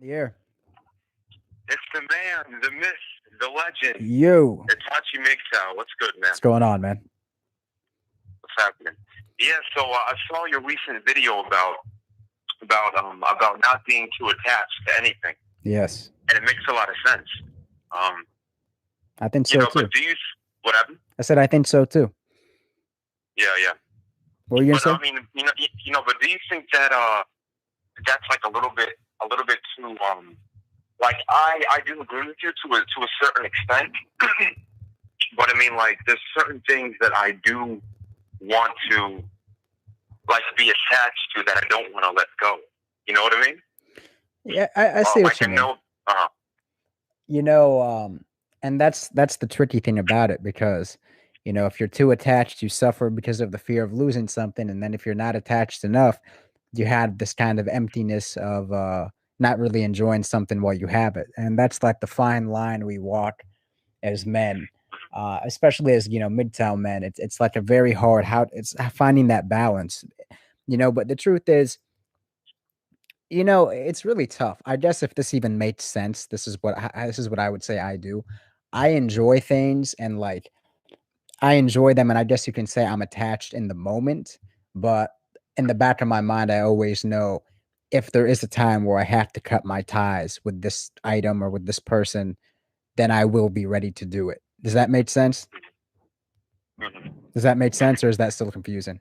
Yeah. It's the man, the myth, the legend. You. Itachi MGTOW. What's good, man? What's going on, man? What's happening? Yeah, so I saw your recent video about not being too attached to anything. Yes. And it makes a lot of sense. I think so too. But what happened? I said I think so too. Yeah. What were you gonna say? I mean, but do you think that that's like a little bit too like I do agree with you to a certain extent, but I mean, like, there's certain things that I do want to like be attached to that I don't want to let go. You know what I mean? Yeah, I see what you mean. And that's the tricky thing about it, because if you're too attached, you suffer because of the fear of losing something, and then if you're not attached enough, you have this kind of emptiness of not really enjoying something while you have it. And that's like the fine line we walk as men, especially as MGTOW men. It's like a very hard it's finding that balance, but the truth is, it's really tough. I guess if this even makes sense, this is what I would say I do. I enjoy things, and like I enjoy them, and I guess you can say I'm attached in the moment, but in the back of my mind, I always know if there is a time where I have to cut my ties with this item or with this person, then I will be ready to do it. Does that make sense? Does that make sense, or is that still confusing?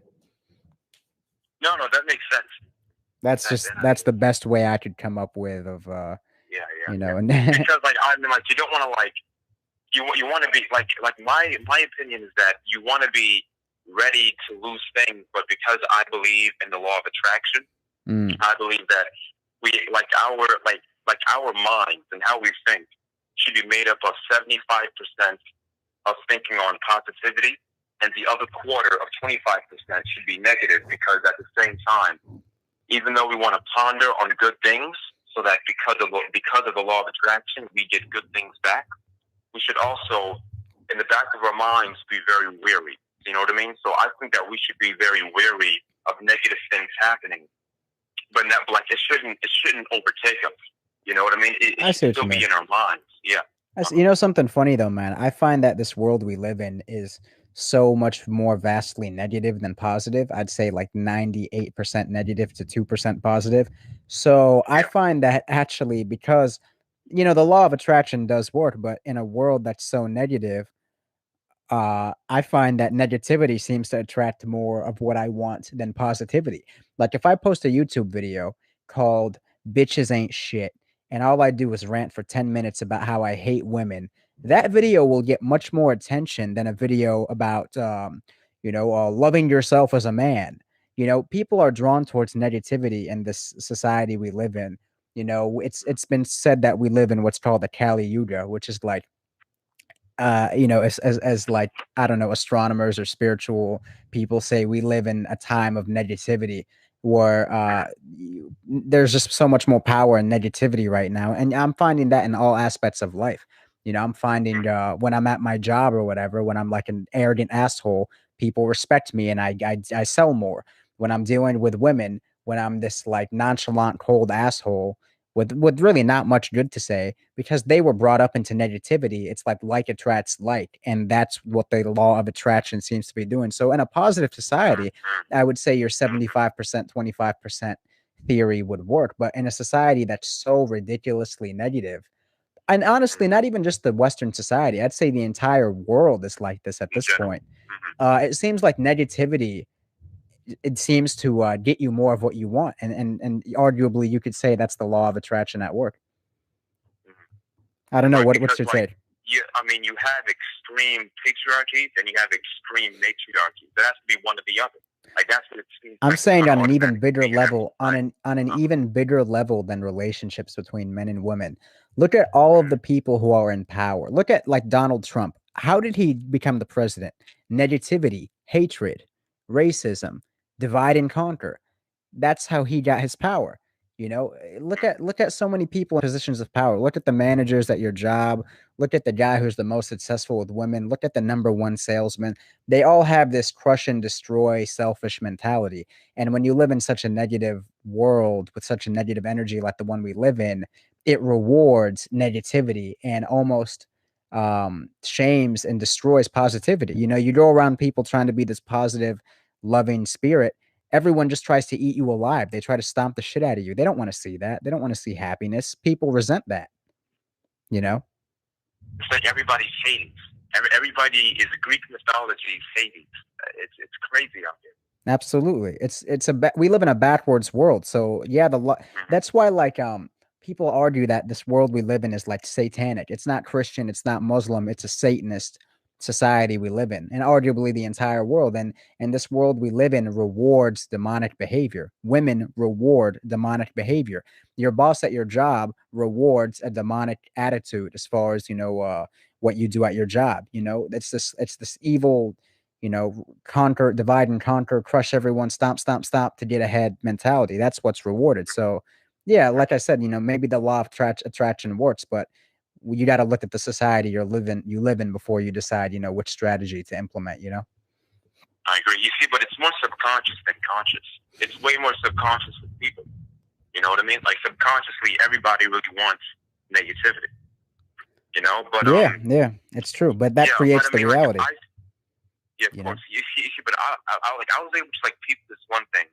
No, that makes sense. That's the best way I could come up with of and because like I mean, like, you don't want to like you want to be like my opinion is that you want to be ready to lose things, but because I believe in the law of attraction, I believe that we our minds and how we think should be made up of 75% of thinking on positivity, and the other quarter of 25% should be negative, because at the same time, even though we want to ponder on good things, so that because of the law of attraction, we get good things back, we should also, in the back of our minds, be very wary. You know what I mean? So I think that we should be very wary of negative things happening, but not like it shouldn't overtake us. You know what I mean? It should still be in our minds. Yeah. Something funny though, man. I find that this world we live in is so much more vastly negative than positive. I'd say like 98% negative to 2% positive. So I find that actually, because the law of attraction does work, but in a world that's so negative, I find that negativity seems to attract more of what I want than positivity. Like if I post a YouTube video called "Bitches Ain't Shit," and all I do is rant for 10 minutes about how I hate women, that video will get much more attention than a video about, loving yourself as a man. People are drawn towards negativity in this society we live in. It's been said that we live in what's called the Kali Yuga, which is like, as like, I don't know, astronomers or spiritual people say, we live in a time of negativity where there's just so much more power in negativity right now. And I'm finding that in all aspects of life. I'm finding when I'm at my job or whatever, when I'm like an arrogant asshole, people respect me and I sell more. When I'm dealing with women, when I'm this like nonchalant, cold asshole with really not much good to say, because they were brought up into negativity. It's like attracts like, and that's what the law of attraction seems to be doing. So in a positive society, I would say your 75%, 25% theory would work. But in a society that's so ridiculously negative, and honestly, not even just the Western society, I'd say the entire world is like this at this point. It seems like negativity, it seems to get you more of what you want, and arguably you could say that's the law of attraction at work. I don't know, what's your take? I mean, you have extreme patriarchies and you have extreme matriarchies. There has to be one or the other. Like, that's what it seems. I'm saying on an even bigger level, on an even bigger level than relationships between men and women. Look at all of the people who are in power. Look at like Donald Trump. How did he become the president? Negativity, hatred, racism, divide and conquer. That's how he got his power. Look at so many people in positions of power. Look at the managers at your job. Look at the guy who's the most successful with women. Look at the number one salesman. They all have this crush and destroy selfish mentality. And when you live in such a negative world with such a negative energy like the one we live in, it rewards negativity and almost shames and destroys positivity. You know, you go around people trying to be this positive, loving spirit. Everyone just tries to eat you alive. They try to stomp the shit out of you. They don't want to see that. They don't want to see happiness. People resent that. You know, it's like everybody's Hades. Everybody is Greek mythology Hades. It's crazy out there. absolutely. We live in a backwards world. So yeah, that's why like people argue that this world we live in is like satanic. It's not Christian, it's not Muslim, it's a Satanist society we live in, and arguably the entire world. And this world we live in rewards demonic behavior. Women reward demonic behavior. Your boss at your job rewards a demonic attitude as far as, what you do at your job. You know, it's this evil, conquer, divide and conquer, crush everyone, stomp, stomp, stomp to get ahead mentality. That's what's rewarded. So, yeah, like I said, maybe the law of attraction works, but you got to look at the society you live in before you decide, which strategy to implement. I agree. You see, but it's more subconscious than conscious. It's way more subconscious with people. You know what I mean? Like subconsciously, everybody really wants negativity. But yeah, it's true. But that creates the reality. Yeah, of course. You see, but I was able to like peep this one thing,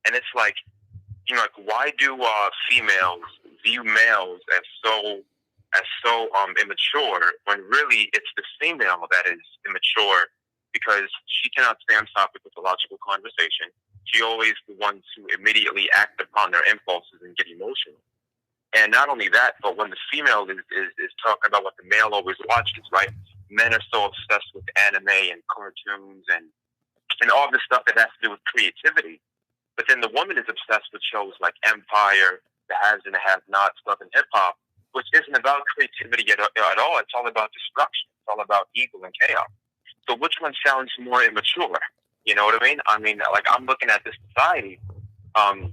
and it's like, like why do females view males as so immature when really it's the female that is immature because she cannot stay on topic with a logical conversation. She always the one to immediately act upon their impulses and get emotional. And not only that, but when the female is talking about what the male always watches, right? Men are so obsessed with anime and cartoons and all this stuff that has to do with creativity. But then the woman is obsessed with shows like Empire, the haves and the have-nots, love and hip-hop, which isn't about creativity at all. It's all about destruction. It's all about evil and chaos. So which one sounds more immature? You know what I mean? I mean, like, I'm looking at this society, and,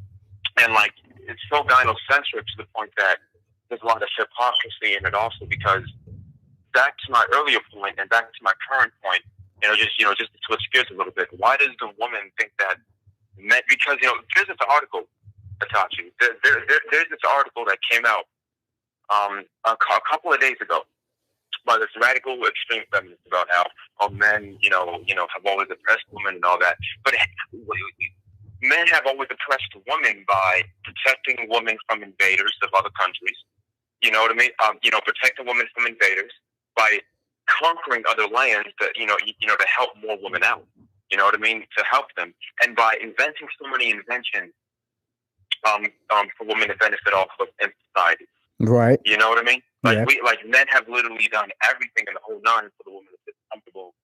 like, it's so gynocentric to the point that there's a lot of hypocrisy in it also because back to my earlier point and back to my current point, just to switch gears a little bit, why does the woman think that men, because, there's this article, Itachi, there's this article that came out a couple of days ago by this radical extreme feminist about how men, have always oppressed women and all that. But men have always oppressed women by protecting women from invaders of other countries. You know what I mean? Protecting women from invaders by conquering other lands that, to help more women out. You know what I mean? To help them. And by inventing so many inventions for women to benefit off of in society. Right. You know what I mean? Like yeah. Men have literally done everything in the whole nine for the woman to feel comfortable,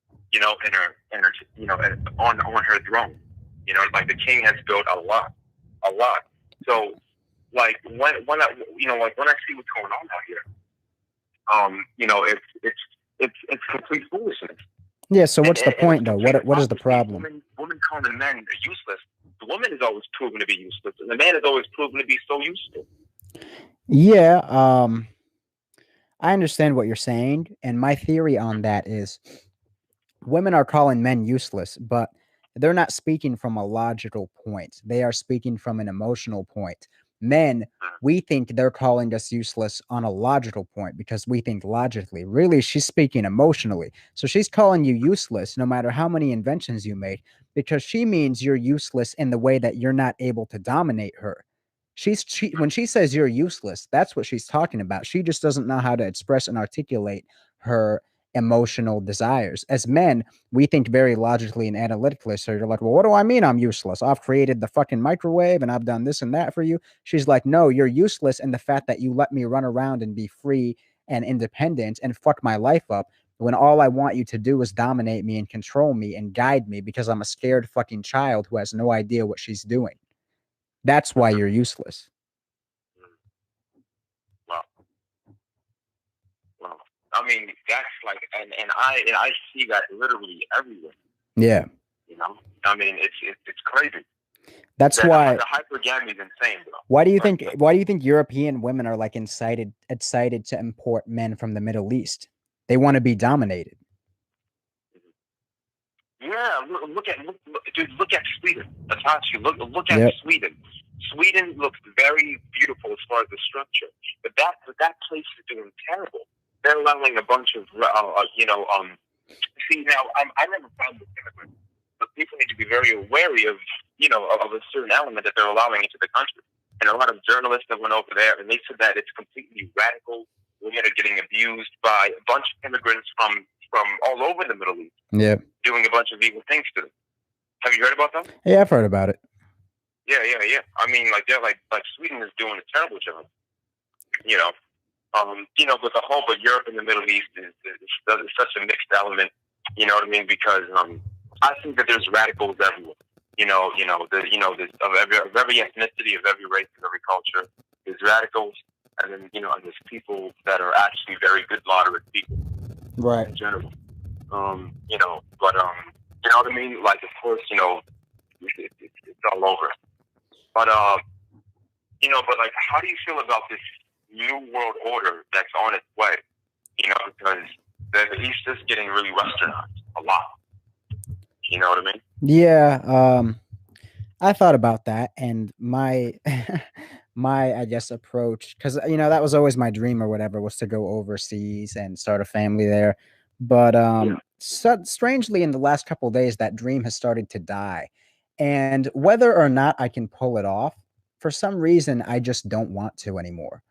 on her throne. Like the king has built a lot. So, like when I see what's going on out here, it's complete foolishness. Yeah. So what's the point, though? What is the problem? Women calling men useless. The woman is always proven to be useless, and the man is always proven to be so useful. Yeah. I understand what you're saying, and my theory on that is women are calling men useless, but they're not speaking from a logical point. They are speaking from an emotional point. Men, we think they're calling us useless on a logical point because we think logically. Really, she's speaking emotionally. So she's calling you useless no matter how many inventions you made because she means you're useless in the way that you're not able to dominate her. When she says you're useless, that's what she's talking about. She just doesn't know how to express and articulate her emotional desires. As men, we think very logically and analytically. So you're like, well, what do I mean I'm useless? I've created the fucking microwave and I've done this and that for you. She's like, no, you're useless in the fact that you let me run around and be free and independent and fuck my life up when all I want you to do is dominate me and control me and guide me because I'm a scared fucking child who has no idea what she's doing. That's why you're useless. Well, I mean, that's like, and I see that literally everywhere. Yeah. I mean, it's crazy. That's why the hypergamy is insane, bro. Why do you think European women are like excited to import men from the Middle East? They want to be dominated. Yeah, Yeah, dude, look at Sweden. Itachi, look at Sweden. Sweden looks very beautiful as far as the structure, but that place is doing terrible. They're allowing a bunch of, See, now I never found this immigrant, but people need to be very wary of, of a certain element that they're allowing into the country. And a lot of journalists that went over there, and they said that it's completely radical. Women are getting abused by a bunch of immigrants from all over the Middle East. Yeah, doing a bunch of evil things to them. Have you heard about that? Yeah, I've heard about it. Yeah. I mean, like Sweden is doing a terrible job. But Europe and the Middle East is such a mixed element. You know what I mean? Because I think that there's radicals everywhere. There's of every ethnicity, of every race, of every culture. There's radicals, and then and there's people that are actually very good, moderate people. Right. In general. You know what I mean? Like, of course, it's all over. But but like, how do you feel about this new world order that's on its way? Because the East is getting really westernized a lot. You know what I mean? Yeah. I thought about that, and my I guess approach, because that was always my dream or whatever, was to go overseas and start a family there. But strangely, in the last couple of days, that dream has started to die. And whether or not I can pull it off, for some reason, I just don't want to anymore.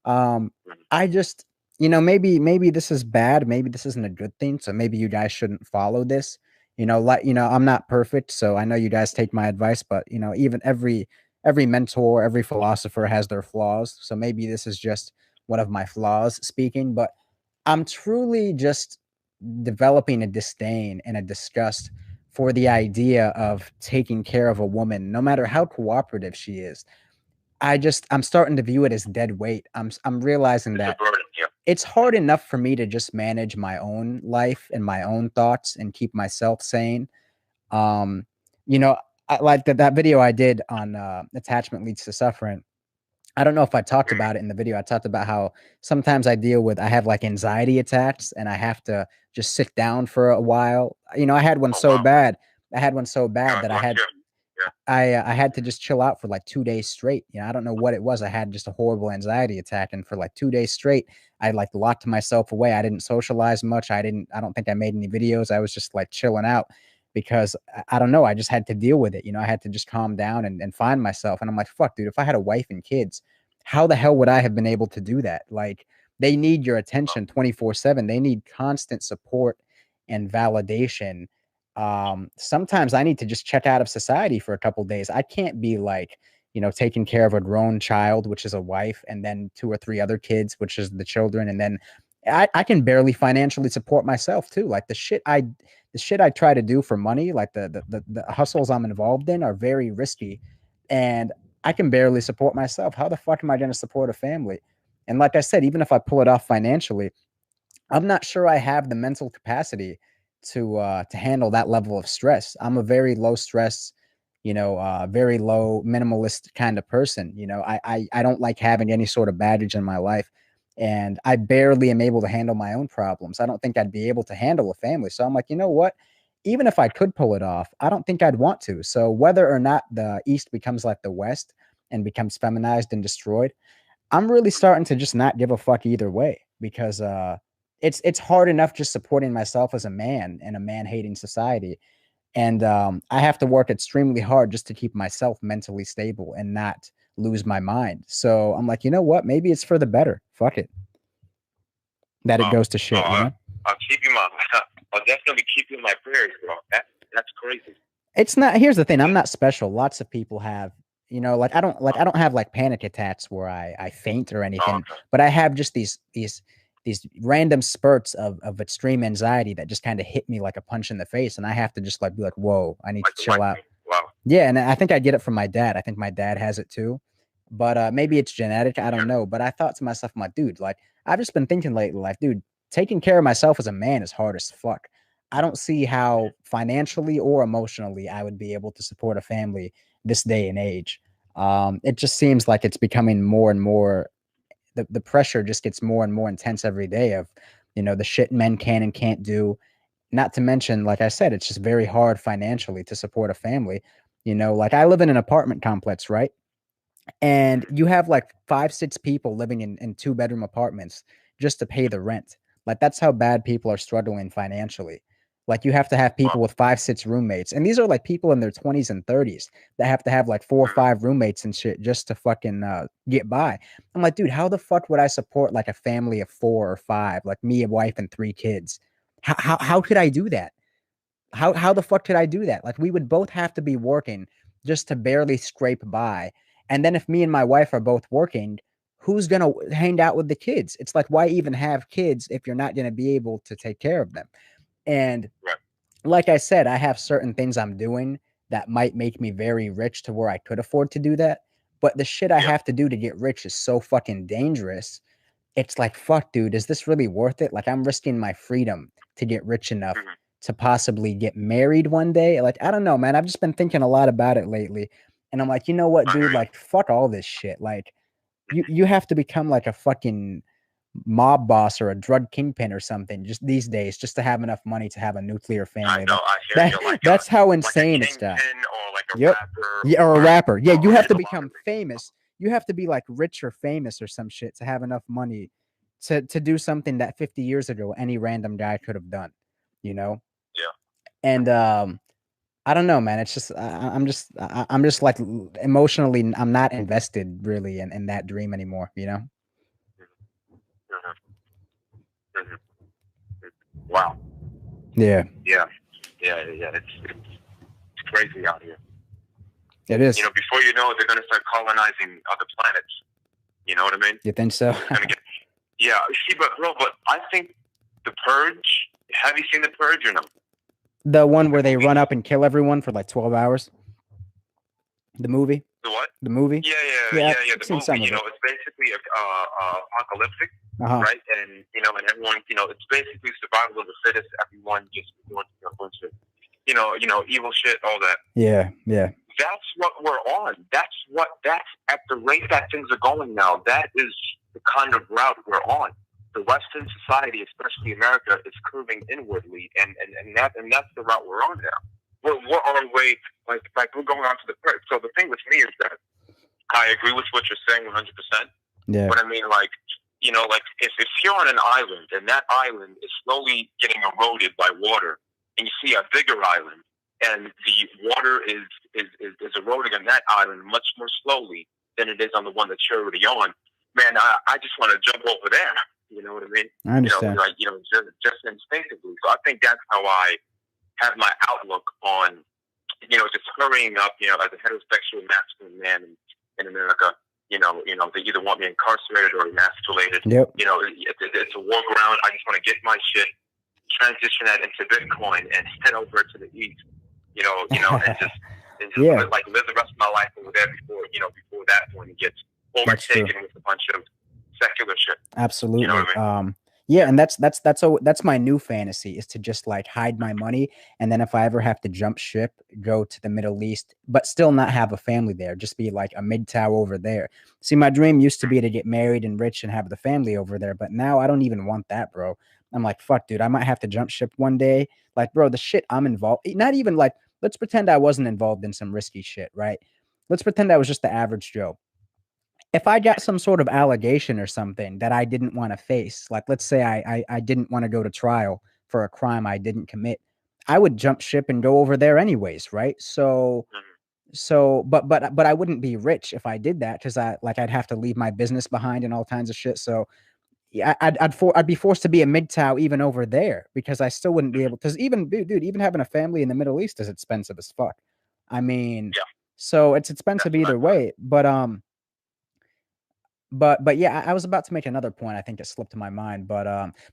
I just, maybe this is bad. Maybe this isn't a good thing. So maybe you guys shouldn't follow this. I'm not perfect, so I know you guys take my advice, but even every mentor, every philosopher has their flaws. So maybe this is just one of my flaws speaking, but I'm truly just developing a disdain and a disgust for the idea of taking care of a woman, no matter how cooperative she is. I'm starting to view it as dead weight. I'm realizing that it's hard enough for me to just manage my own life and my own thoughts and keep myself sane. I like that video I did on attachment leads to suffering. I don't know if I talked about it in the video. I talked about how sometimes I have like anxiety attacks, and I have to just sit down for a while. I had one so bad. That I had to just chill out for like 2 days straight. I don't know what it was. I had just a horrible anxiety attack, and for like 2 days straight, I like locked myself away. I didn't socialize much. I don't think I made any videos. I was just like chilling out because I don't know. I just had to deal with it. I had to just calm down and find myself. And I'm like, fuck, dude, if I had a wife and kids, how the hell would I have been able to do that? Like, they need your attention 24/7. They need constant support and validation. Sometimes I need to just check out of society for a couple days. I can't be like, taking care of a grown child, which is a wife, and then 2 or 3 other kids, which is the children. And then I can barely financially support myself too. Like the shit I try to do for money, like the hustles I'm involved in are very risky, and I can barely support myself. How the fuck am I going to support a family? And like I said, even if I pull it off financially, I'm not sure I have the mental capacity to handle that level of stress. I'm a very low stress, very low minimalist kind of person. I don't like having any sort of baggage in my life, and I barely am able to handle my own problems. I don't think I'd be able to handle a family. So I'm like, you know what? Even if I could pull it off, I don't think I'd want to. So whether or not the East becomes like the West and becomes feminized and destroyed, I'm really starting to just not give a fuck either way, because it's hard enough just supporting myself as a man in a man-hating society. And I have to work extremely hard just to keep myself mentally stable and not lose my mind. So I'm like, you know what? Maybe it's for the better. Fuck it. That it goes to shit, I'll definitely keep you in my prayers, bro. That's crazy. It's not. Here's the thing. I'm not special. Lots of people have. I don't have like panic attacks where I faint or anything, but I have just these random spurts of extreme anxiety that just kind of hit me like a punch in the face, and I have to just like be like, whoa, I need to chill out. Wow. Yeah, and I think I get it from my dad. I think my dad has it too, but maybe it's genetic. I don't know. But I thought to myself, my dude, like, I've just been thinking lately, like, dude, taking care of myself as a man is hard as fuck. I don't see how financially or emotionally I would be able to support a family this day and age. It just seems like it's becoming more and more, the pressure just gets more and more intense every day of, the shit men can and can't do. not to mention, like I said, it's just very hard financially to support a family. Like I live in an apartment complex, right? And you have like 5, 6 people living in 2 bedroom apartments just to pay the rent. Like that's how bad people are struggling financially. Like you have to have people Well, with 5, 6 roommates, and these are like people in their 20s and 30s that have to have like 4 or 5 roommates and shit just to fucking get by. I'm like, dude, how the fuck would I support like a family of 4 or 5, like me, a wife, and 3 kids? How could I do that? How the fuck could I do that? Like we would both have to be working just to barely scrape by. And then if me and my wife are both working, who's gonna hang out with the kids? It's like, why even have kids if you're not gonna be able to take care of them? And right. like I said, I have certain things I'm doing that might make me very rich to where I could afford to do that. But the shit I Yeah. have to do to get rich is so fucking dangerous. It's like, fuck, dude, is this really worth it? Like, I'm risking my freedom to get rich enough Mhm. to possibly get married one day. Like, I don't know, man. I've just been thinking a lot about it lately. And I'm like, you know what, I hear dude? you. Like, fuck all this shit. Like, you have to become like a fucking mob boss or a drug kingpin or something just these days just to have enough money to have a nuclear I family. know. Like I hear that you. that's how Like a insane it's got. kingpin or like a Yep. rapper Yeah, or a rapper. Yeah, you or have to a become lottery. famous. You have to be like rich or famous or some shit to have enough money to do something that 50 years ago any random guy could have done, you know? Yeah. And I don't know, man. It's just I'm just like emotionally I'm not invested really in that dream anymore, you know? Mhm. Mhm. Wow. Yeah, Yeah. Yeah. It's crazy out here. it is. Before you know it, they're gonna start colonizing other planets. You know what I mean? You think so? It's gonna get. Yeah. See, but bro, I think the Purge. Have you seen the Purge or no? The one The where they movie. run up and kill everyone for like 12 hours? The movie? The what? The movie? Yeah, Yeah, The I've seen movie, some of it. it's basically apocalyptic, Uh-huh. right? And everyone, it's basically survival of the fittest. Everyone just doing a bunch of, evil shit, all that. Yeah, yeah. That's what we're on. That's at the rate that things are going now. That is the kind of route we're on. The Western society, especially America, is curving inwardly, and that's the route we're on now. We're on our way, like we're going on to the first. So the thing with me is that I agree with what you're saying 100%. Yeah. But I mean, if you're on an island and that island is slowly getting eroded by water, and you see a bigger island, and the water is eroding on that island much more slowly than it is on the one that you're already on, man, I just want to jump over there. You know what I mean? I understand. Just instinctively. So I think that's how I have my outlook on, just hurrying up, as a heterosexual masculine man in America. They either want me incarcerated or emasculated. Yep. It's a war ground. I just want to get my shit, transition that into Bitcoin, and head over to the east. And just Yeah. live the rest of my life over there before that point gets overtaken with a bunch of secular shit. Absolutely. You know what I mean? Yeah, and that's my new fantasy is to just like hide my money, and then if I ever have to jump ship, go to the Middle East, but still not have a family there, just be like a MGTOW over there. See, my dream used to be to get married and rich and have the family over there, but now I don't even want that, bro. I'm like, fuck, dude, I might have to jump ship one day. Like, bro, the shit I'm involved, not even like, let's pretend I wasn't involved in some risky shit, right? Let's pretend I was just the average Joe. If I got some sort of allegation or something that I didn't want to face, like let's say I didn't want to go to trial for a crime I didn't commit, I would jump ship and go over there anyways, right? But I wouldn't be rich if I did that because I'd have to leave my business behind and all kinds of shit. So yeah, I'd be forced to be a MGTOW even over there because I still wouldn't be able, because even dude, even having a family in the Middle East is expensive as fuck. I mean, Yeah. so it's expensive either way. But yeah, I was about to make another point. I think it slipped to my mind. But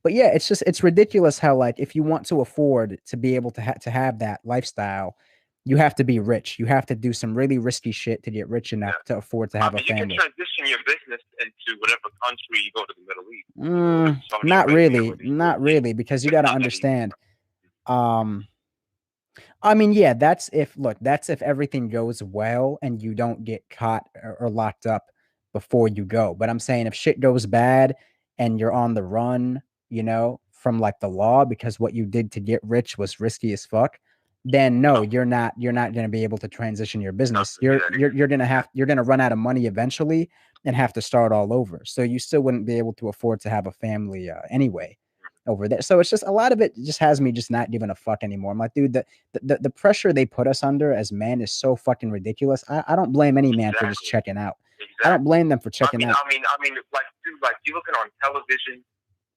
yeah, it's ridiculous how like if you want to afford to be able to have that lifestyle, you have to be rich. You have to do some really risky shit to get rich enough to afford to have a family. You can transition your business into whatever country you go to the Middle East. Not really, because you got to understand. I mean, yeah, that's if everything goes well and you don't get caught or locked up before you go. But I'm saying if shit goes bad and you're on the run, from like the law because what you did to get rich was risky as fuck, then no, you're not going to be able to transition your business. You're going to run out of money eventually and have to start all over. So you still wouldn't be able to afford to have a family anyway over there. So it's just a lot of it just has me just not giving a fuck anymore. I'm like, dude, the pressure they put us under as men is so fucking ridiculous. I don't blame any man for just checking out. I don't blame them for checking out. I mean, like, dude, like you looking on television,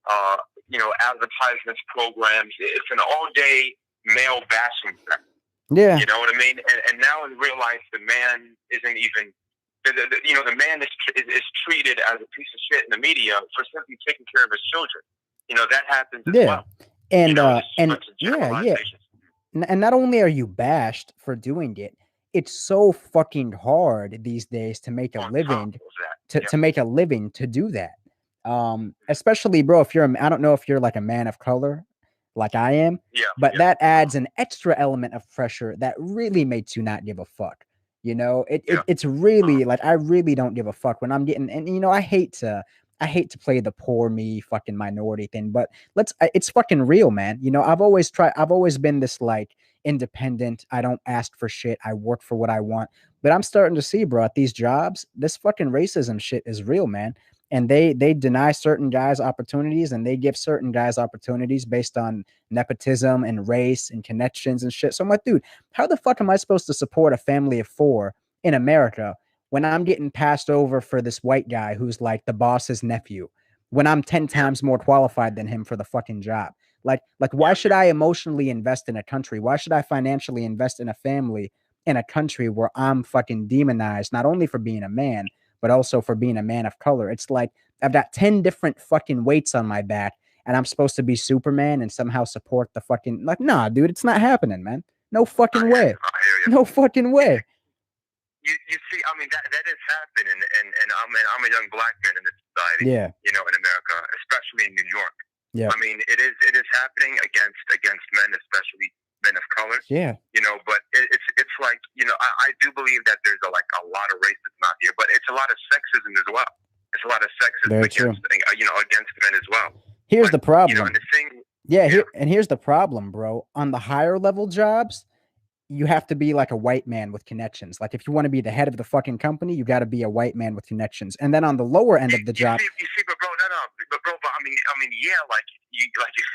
advertisements, programs. It's an all-day male bashing thing. Yeah. You know what I mean? And now in real life, the man isn't even. The man is treated as a piece of shit in the media for simply taking care of his children. That happens as well. And and not only are you bashed for doing it, it's so fucking hard these days to make a living to make a living to do that. Especially, bro, if I don't know if you're like a man of color like I am, but that adds an extra element of pressure that really makes you not give a fuck. It's really like, I really don't give a fuck when I'm getting, and I hate to play the poor me fucking minority thing, but it's fucking real, man. I've always been this like independent. I don't ask for shit. I work for what I want, but I'm starting to see, bro, at these jobs, this fucking racism shit is real, man. And they deny certain guys opportunities, and they give certain guys opportunities based on nepotism and race and connections and shit. So I'm like, dude, how the fuck am I supposed to support a family of 4 in America when I'm getting passed over for this white guy who's like the boss's nephew, when I'm 10 times more qualified than him for the fucking job? Like why should I emotionally invest in a country? Why should I financially invest in a family in a country where I'm fucking demonized, not only for being a man, but also for being a man of color? It's like I've got 10 different fucking weights on my back, and I'm supposed to be Superman and somehow support the fucking, like, nah, dude, it's not happening, man. No fucking way. No fucking way. You see, I mean, that is happening, and I'm a young black man in this society. Yeah. In America, especially in New York. Yeah. I mean, it is happening against men, especially men of color. Yeah. But it's like, I do believe that there's a lot of racism out here, but it's a lot of sexism as well. It's a lot of sexism against men as well. Here's the problem. And the thing, here's the problem, bro. On the higher level jobs, you have to be like a white man with connections. Like, if you want to be the head of the fucking company, you got to be a white man with connections. And then on the lower end of the job, you see, but bro, I mean, you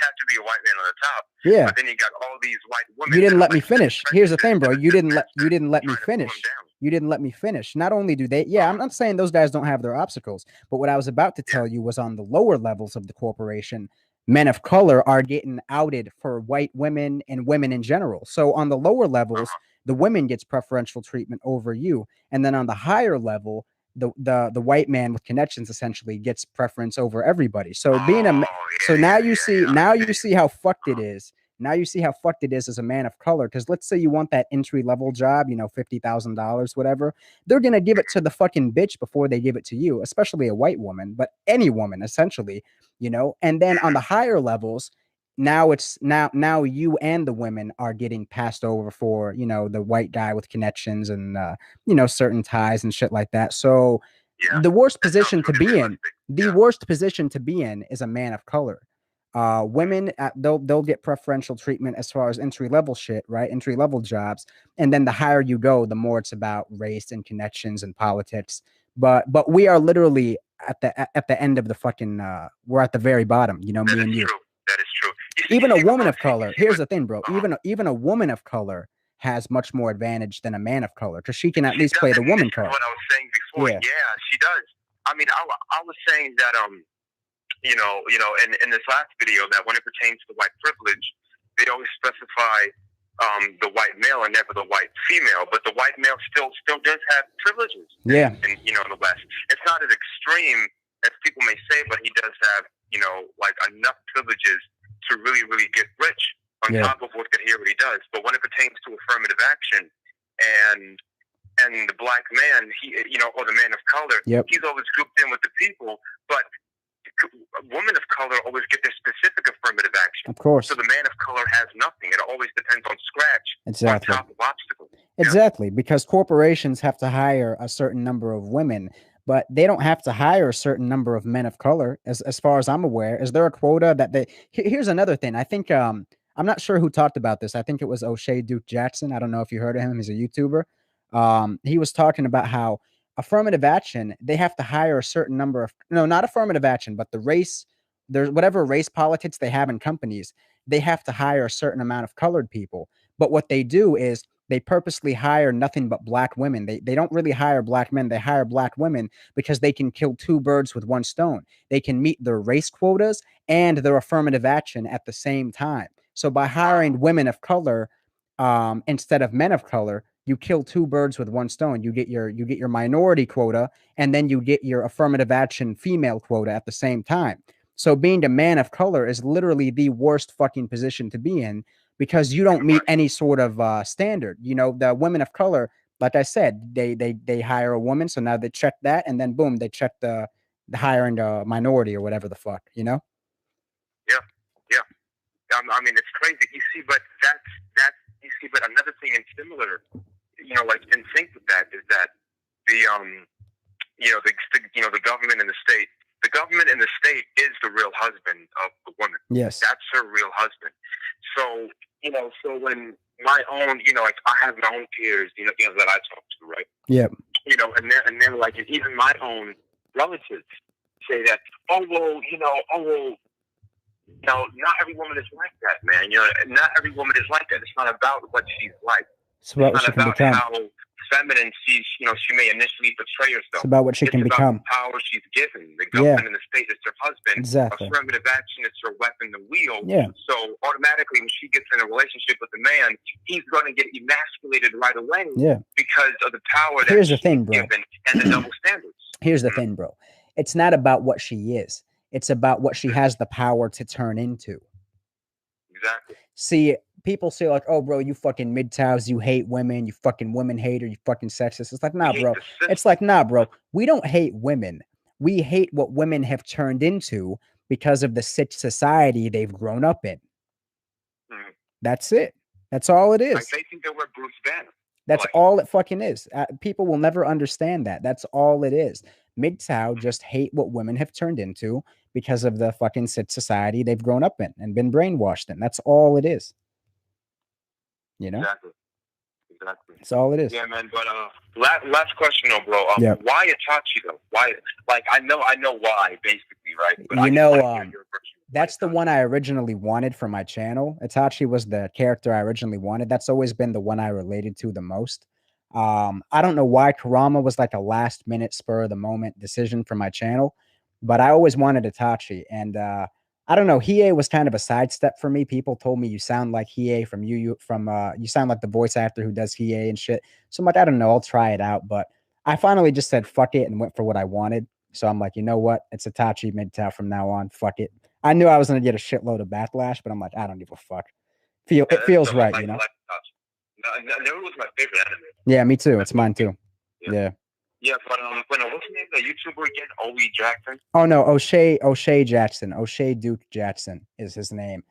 have to be a white man on the top. Yeah. But then you got all these white women. You didn't let me finish. Here's the thing, bro. You didn't let me finish. You didn't let me finish. Not only do they, I'm not saying those guys don't have their obstacles, but what I was about to tell you was on the lower levels of the corporation, men of color are getting outed for white women and women in general. So on the lower levels, the women gets preferential treatment over you. And then on the higher level, the white man with connections essentially gets preference over everybody. So now you see how fucked it is. Now you see how fucked it is as a man of color. Because let's say you want that entry level job, $50,000, whatever. They're gonna give it to the fucking bitch before they give it to you, especially a white woman, but any woman essentially, And then on the higher levels, now you and the women are getting passed over for, the white guy with connections and certain ties and shit like that. So the worst position to be in is a man of color. Women, they'll get preferential treatment as far as entry level shit, right? Entry level jobs, and then the higher you go, the more it's about race and connections and politics. But we are literally at the end of the fucking. We're at the very bottom, me and you. That is true. Even a woman of color. Here's the thing, bro. Even a woman of color has much more advantage than a man of color because she can at least play the woman card. What I was saying before, yeah, she does. I mean, I was saying that in this last video, that when it pertains to white privilege, they always specify the white male and never the white female, but the white male still does have privileges. Yeah. In the West, it's not as extreme as people may say, but he does have enough privileges to really, really get rich on top of what he does. But when it pertains to affirmative action and the black man, or the man of color, he's always grouped in with the people, but women of color always get their specific affirmative action. Of course. So the man of color has nothing. It always depends on scratch. Exactly. On top of obstacles. Exactly, because corporations have to hire a certain number of women, but they don't have to hire a certain number of men of color, as far as I'm aware. Is there a quota that they? Here's another thing. I think I'm not sure who talked about this. I think it was O'Shea Duke Jackson. I don't know if you heard of him. He's a YouTuber. He was talking about how affirmative action, they have to hire a certain number of, no, not affirmative action, but the race, there's whatever race politics they have in companies, they have to hire a certain amount of colored people. But what they do is they purposely hire nothing but black women. They don't really hire black men. They hire black women because they can kill two birds with one stone. They can meet their race quotas and their affirmative action at the same time. So by hiring women of color instead of men of color, you kill two birds with one stone. You get your minority quota, and then you get your affirmative action female quota at the same time. So being a man of color is literally the worst fucking position to be in, because you don't meet any sort of standard. You know, the women of color, like I said, they hire a woman, so now they check that, and then boom, they check the hiring the minority or whatever the fuck, you know? Yeah, yeah. I mean, it's crazy. You see, but you see, but another thing in similar, you know, like in sync with that is that the the government and the state. The government and the state is the real husband of the woman. Yes, that's her real husband. So so when my own, like I have my own peers, that I talk to, right? Yeah. And they're like, and even my own relatives say that, not every woman is like that, man. Not every woman is like that. It's not about what she's like. It's about what she can become. How feminine she may initially portray herself. It's about what she can become. About the power she's given. The government and the state is her husband. Exactly. Affirmative action is her weapon to wield. Yeah. So automatically, when she gets in a relationship with a man, he's going to get emasculated right away. Yeah. Because of the power that Here's the thing, bro. Given and the double standards. Here's the thing, bro. It's not about what she is. It's about what she has the power to turn into. Exactly. See, people say like, "Oh, bro, you fucking MGTOWs, you hate women, you fucking women hater, you fucking sexist." It's like, nah, bro. It's like, nah, bro. We don't hate women. We hate what women have turned into because of the society they've grown up in. Mm-hmm. That's it. That's all it is. Like they think that we're Bruce Banner. That's all it fucking is. People will never understand that. That's all it is. MGTOW just hate what women have turned into because of the fucking society they've grown up in and been brainwashed in. That's all it is. Exactly. That's all it is. Yeah, man. But last question, though, bro. Why Itachi though? Why? Like, I know why, basically, right? But that's the one I originally wanted for my channel. Itachi was the character I originally wanted. That's always been the one I related to the most. I don't know why Kurama was like a last minute spur of the moment decision for my channel, but I always wanted Itachi, and I don't know. Hiei was kind of a sidestep for me. People told me you sound like Hiei you sound like the voice actor who does Hiei and shit. So I'm like, I don't know. I'll try it out. But I finally just said fuck it and went for what I wanted. So I'm like, you know what? It's Itachi MGTOW from now on. Fuck it. I knew I was gonna get a shitload of backlash, but I'm like, I don't give a fuck. It feels right, you know. Naruto was my favorite anime. Yeah, me too. It's mine too. Yeah. Yeah, but what's his name? The YouTuber again? Œvïl Jackson? Oh no, O'Shea Jackson. O'Shea Duke Jackson is his name.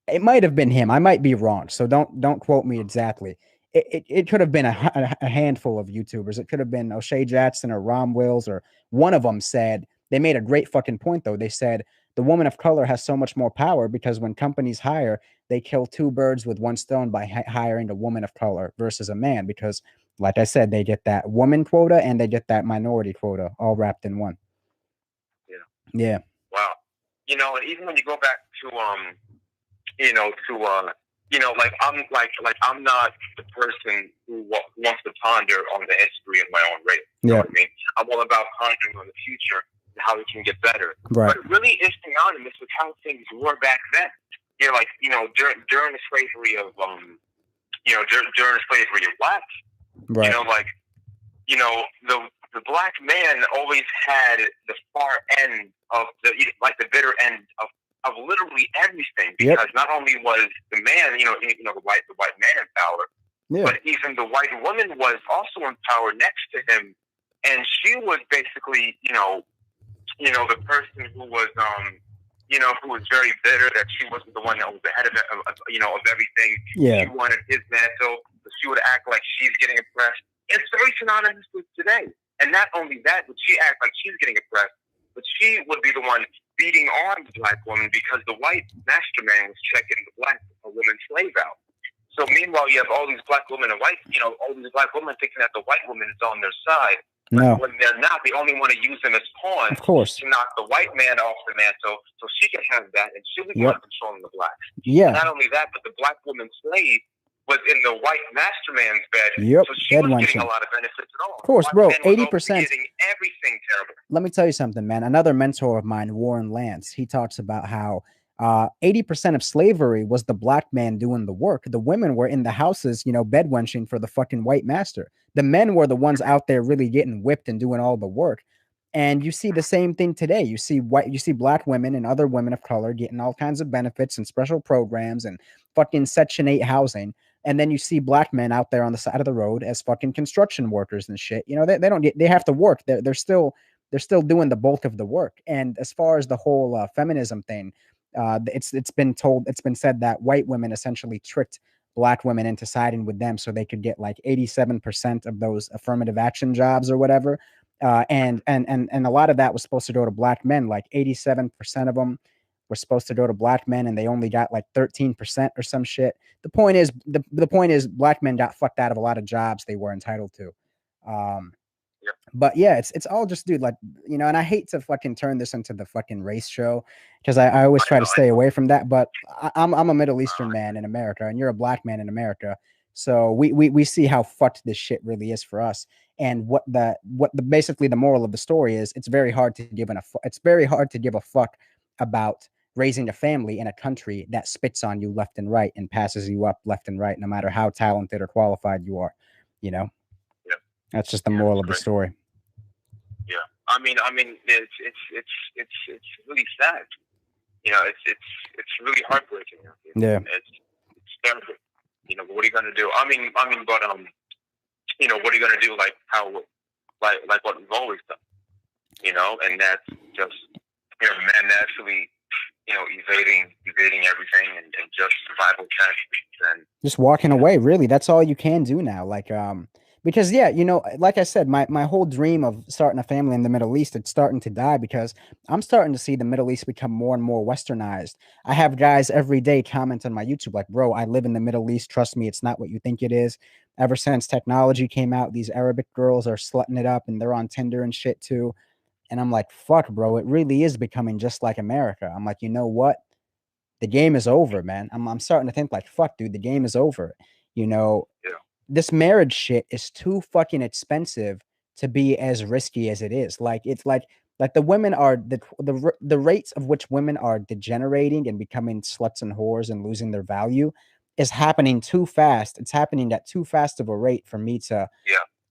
It might have been him. I might be wrong, so don't quote me exactly. It could have been a handful of YouTubers. It could have been O'Shea Jackson or Wðmêñ, or one of them said, they made a great fucking point though. They said the woman of color has so much more power because when companies hire, they kill two birds with one stone by hiring a woman of color versus a man, because like I said, they get that woman quota and they get that minority quota all wrapped in one. Yeah. Wow. And even when you go back to I'm not the person who wants to ponder on the history of my own race. You know what I mean? I'm all about pondering on the future and how we can get better. Right. But it really is synonymous with how things were back then. During the slavery of during the slavery of blacks. Right. The black man always had the far end of the bitter end of literally everything, because not only was the man, the white man in power, but even the white woman was also in power next to him, and she was basically, the person who was, who was very bitter that she wasn't the one that was the head of everything. Yeah. She wanted his mantle, so she would act like she's getting oppressed. It's very synonymous with today. And not only that, but she acts like she's getting oppressed, but she would be the one beating on the black woman because the white master man was checking the black woman slave out. So meanwhile, you have all these black women and white, all these black women thinking that the white woman is on their side. No. When they're not, they only want to use them as pawns, of course, to knock the white man off the mantle so she can have that and she'll be the one controlling the blacks. Yeah. Not only that, but the black woman slave was in the white master man's bed. Yep. So she was getting a lot of benefits at all. Of course, bro. 80%. Getting everything terrible. Let me tell you something, man. Another mentor of mine, Warren Lance, he talks about how 80% of slavery was the black man doing the work. The women were in the houses, bedwenching for the fucking white master. The men were the ones out there really getting whipped and doing all the work. And you see the same thing today. You see black women and other women of color getting all kinds of benefits and special programs and fucking Section 8 housing. And then you see black men out there on the side of the road as fucking construction workers and shit. They have to work. They're still doing the bulk of the work. And as far as the whole feminism thing, it's been said that white women essentially tricked black women into siding with them so they could get like 87% of those affirmative action jobs or whatever. And a lot of that was supposed to go to black men. Like 87% of them were supposed to go to black men, and they only got like 13% or some shit. The point is black men got fucked out of a lot of jobs they were entitled to. But yeah, it's all just, dude, like, and I hate to fucking turn this into the fucking race show because I always try to stay away from that. But I'm a Middle Eastern man in America, and you're a black man in America. So we see how fucked this shit really is for us. And basically the moral of the story is it's very hard to give a fuck about raising a family in a country that spits on you left and right and passes you up left and right, no matter how talented or qualified you are. Yeah. That's just the moral of the story. Yeah, I mean, it's really sad. It's really heartbreaking. Yeah, it's terrible. But what are you gonna do? But what are you gonna do? Like what we've always done. And that's just naturally, evading everything and just survival tactics and just walking away. Really, that's all you can do now. Because like I said, my whole dream of starting a family in the Middle East, it's starting to die because I'm starting to see the Middle East become more and more westernized. I have guys every day comment on my YouTube like, bro, I live in the Middle East. Trust me, it's not what you think it is. Ever since technology came out, these Arabic girls are slutting it up and they're on Tinder and shit too. And I'm like, fuck, bro, it really is becoming just like America. I'm like, you know what? The game is over, man. I'm starting to think like, fuck, dude, the game is over. Yeah. This marriage shit is too fucking expensive to be as risky as it is. It's like the women are the rates of which women are degenerating and becoming sluts and whores and losing their value is happening too fast. It's happening at too fast of a rate for me to.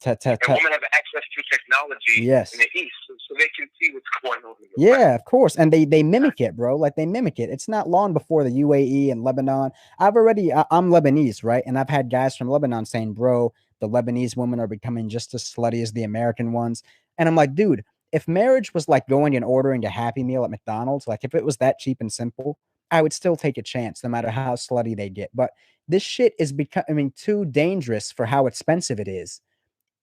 And women have access to technology in the East, so they can see what's going on. Yeah, of course. And they mimic it, bro. Like, they mimic it. It's not long before the UAE and Lebanon. I'm Lebanese, right? And I've had guys from Lebanon saying, bro, the Lebanese women are becoming just as slutty as the American ones. And I'm like, dude, if marriage was like going and ordering a Happy Meal at McDonald's, like if it was that cheap and simple, I would still take a chance no matter how slutty they get. But this shit is becoming too dangerous for how expensive it is.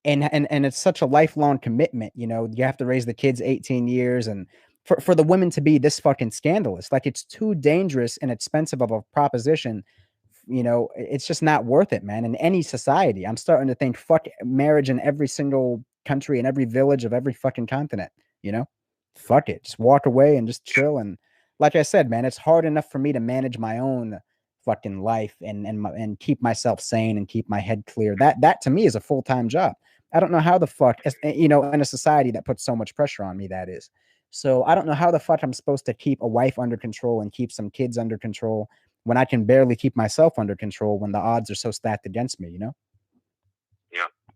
And it's such a lifelong commitment. You have to raise the kids 18 years and for the women to be this fucking scandalous. Like, it's too dangerous and expensive of a proposition. It's just not worth it, man. In any society, I'm starting to think fuck marriage in every single country, in every village of every fucking continent. Fuck it. Just walk away and just chill. And like I said, man, it's hard enough for me to manage my own fucking life and keep myself sane and keep my head clear. That to me is a full-time job. I don't know how the fuck, in a society that puts so much pressure on me, that is. So I don't know how the fuck I'm supposed to keep a wife under control and keep some kids under control when I can barely keep myself under control when the odds are so stacked against me, Yeah.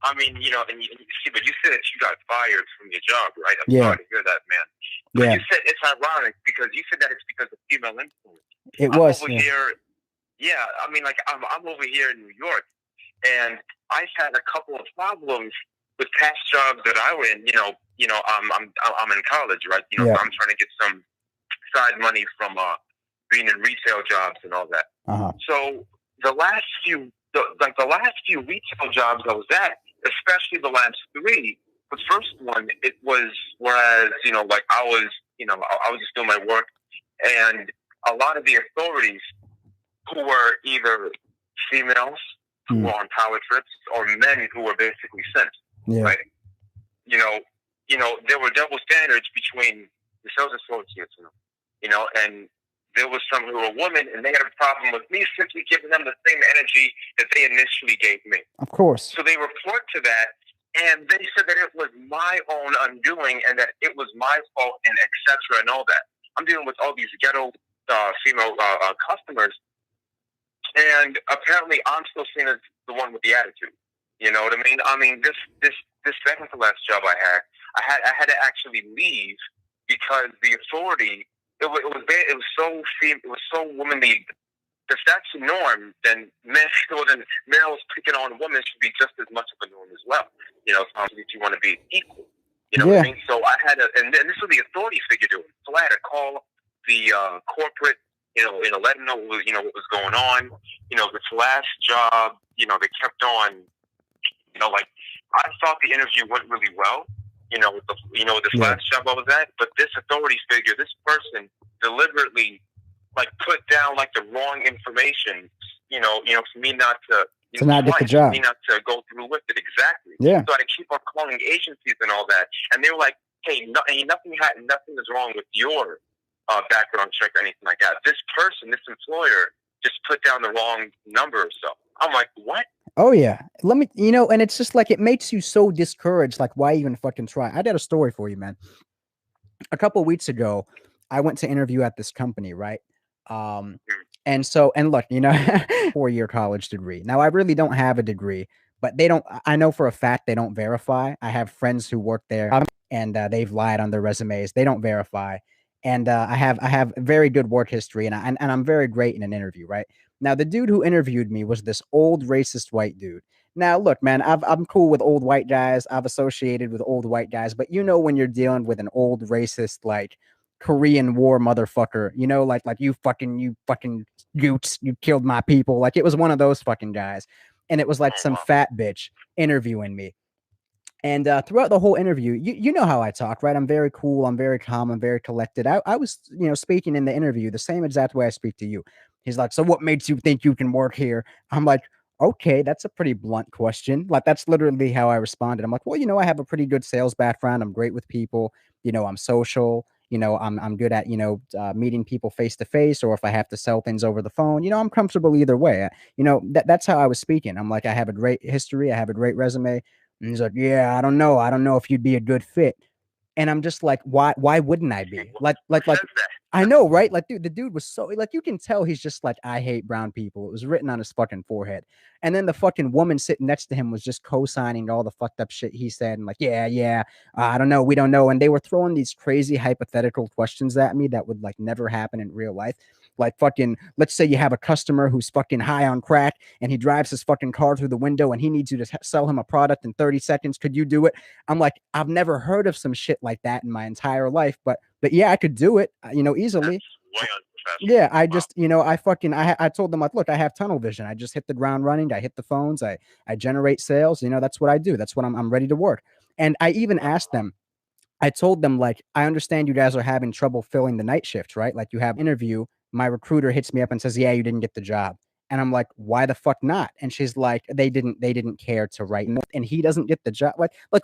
And you see, but you said that you got fired from your job, right? I'm sorry to hear that, man. But you said it's ironic because you said that it's because of female influence. I'm over here in New York, and I've had a couple of problems with past jobs that I were in. I'm in college, right? So I'm trying to get some side money from being in retail jobs and all that. So the last few retail jobs I was at, especially the last 3, the first one, it was, whereas, like I was just doing my work, and a lot of the authorities who were either females who were on power trips or men who were basically sent, right? There were double standards between the sales associates, and there was some who were women, and they had a problem with me simply giving them the same energy that they initially gave me. Of course. So they report to that, and they said that it was my own undoing and that it was my fault, and etc. and all that. I'm dealing with all these ghetto female customers, and apparently I'm still seen as the one with the attitude. You know what I mean? I mean, this second to last job I had to actually leave because the authority, it was so womanly. If that's the norm, then males picking on women should be just as much of a norm as well. If you want to be equal. You know what I mean? So I had to, and this was the authority figure doing. So I had to call the corporate, let them know, what was going on. This last job, they kept on, like I thought the interview went really well. This last job I was at, but this authority figure, this person deliberately put down the wrong information, for me not to not get the job, for me not to go through with it. Exactly. Yeah. So I had to keep on calling agencies and all that, and they were like, "Hey, nothing is wrong with your background check or anything like that. This person, this employer, just put down the wrong number or so." I'm like, "What?" Oh yeah. Let me, and it's just it makes you so discouraged. Why even fucking try? I got a story for you, man. A couple of weeks ago, I went to interview at this company, right? And look, 4-year college degree. Now I really don't have a degree, but I know for a fact they don't verify. I have friends who work there and they've lied on their resumes. They don't verify. And I have very good work history, and I'm very great in an interview, right? Now the dude who interviewed me was this old racist white dude. Now look, man, I'm cool with old white guys. I've associated with old white guys, but when you're dealing with an old racist Korean War motherfucker, you fucking goots, you killed my people. It was one of those fucking guys. And it was some fat bitch interviewing me. And throughout the whole interview, you know how I talk, right? I'm very cool. I'm very calm. I'm very collected. I was, speaking in the interview the same exact way I speak to you. He's like, "So what makes you think you can work here?" I'm like, "Okay, that's a pretty blunt question." That's literally how I responded. I'm like, "Well, I have a pretty good sales background. I'm great with people. I'm social. I'm good at, meeting people face to face, or if I have to sell things over the phone, I'm comfortable either way." That's how I was speaking. I'm like, "I have a great history. I have a great resume." And he's like, "Yeah, I don't know if you'd be a good fit." And I'm just like, why wouldn't I be? I know, right? Dude, the dude was so you can tell he's just "I hate brown people." It was written on his fucking forehead. And then the fucking woman sitting next to him was just co-signing all the fucked up shit he said and yeah, I don't know, we don't know. And they were throwing these crazy hypothetical questions at me that would never happen in real life. Fucking, let's say you have a customer who's fucking high on crack and he drives his fucking car through the window and he needs you to sell him a product in 30 seconds. Could you do it? I'm like, I've never heard of some shit like that in my entire life, but yeah, I could do it, easily. Yeah, I just, I told them look, I have tunnel vision. I just hit the ground running. I hit the phones. I generate sales. That's what I do. That's what I'm ready to work. And I even asked them, I told them I understand you guys are having trouble filling the night shift, right? You have an interview. My recruiter hits me up and says, "Yeah, you didn't get the job." And I'm like, "Why the fuck not?" And she's like, they didn't care to write, and he doesn't get the job.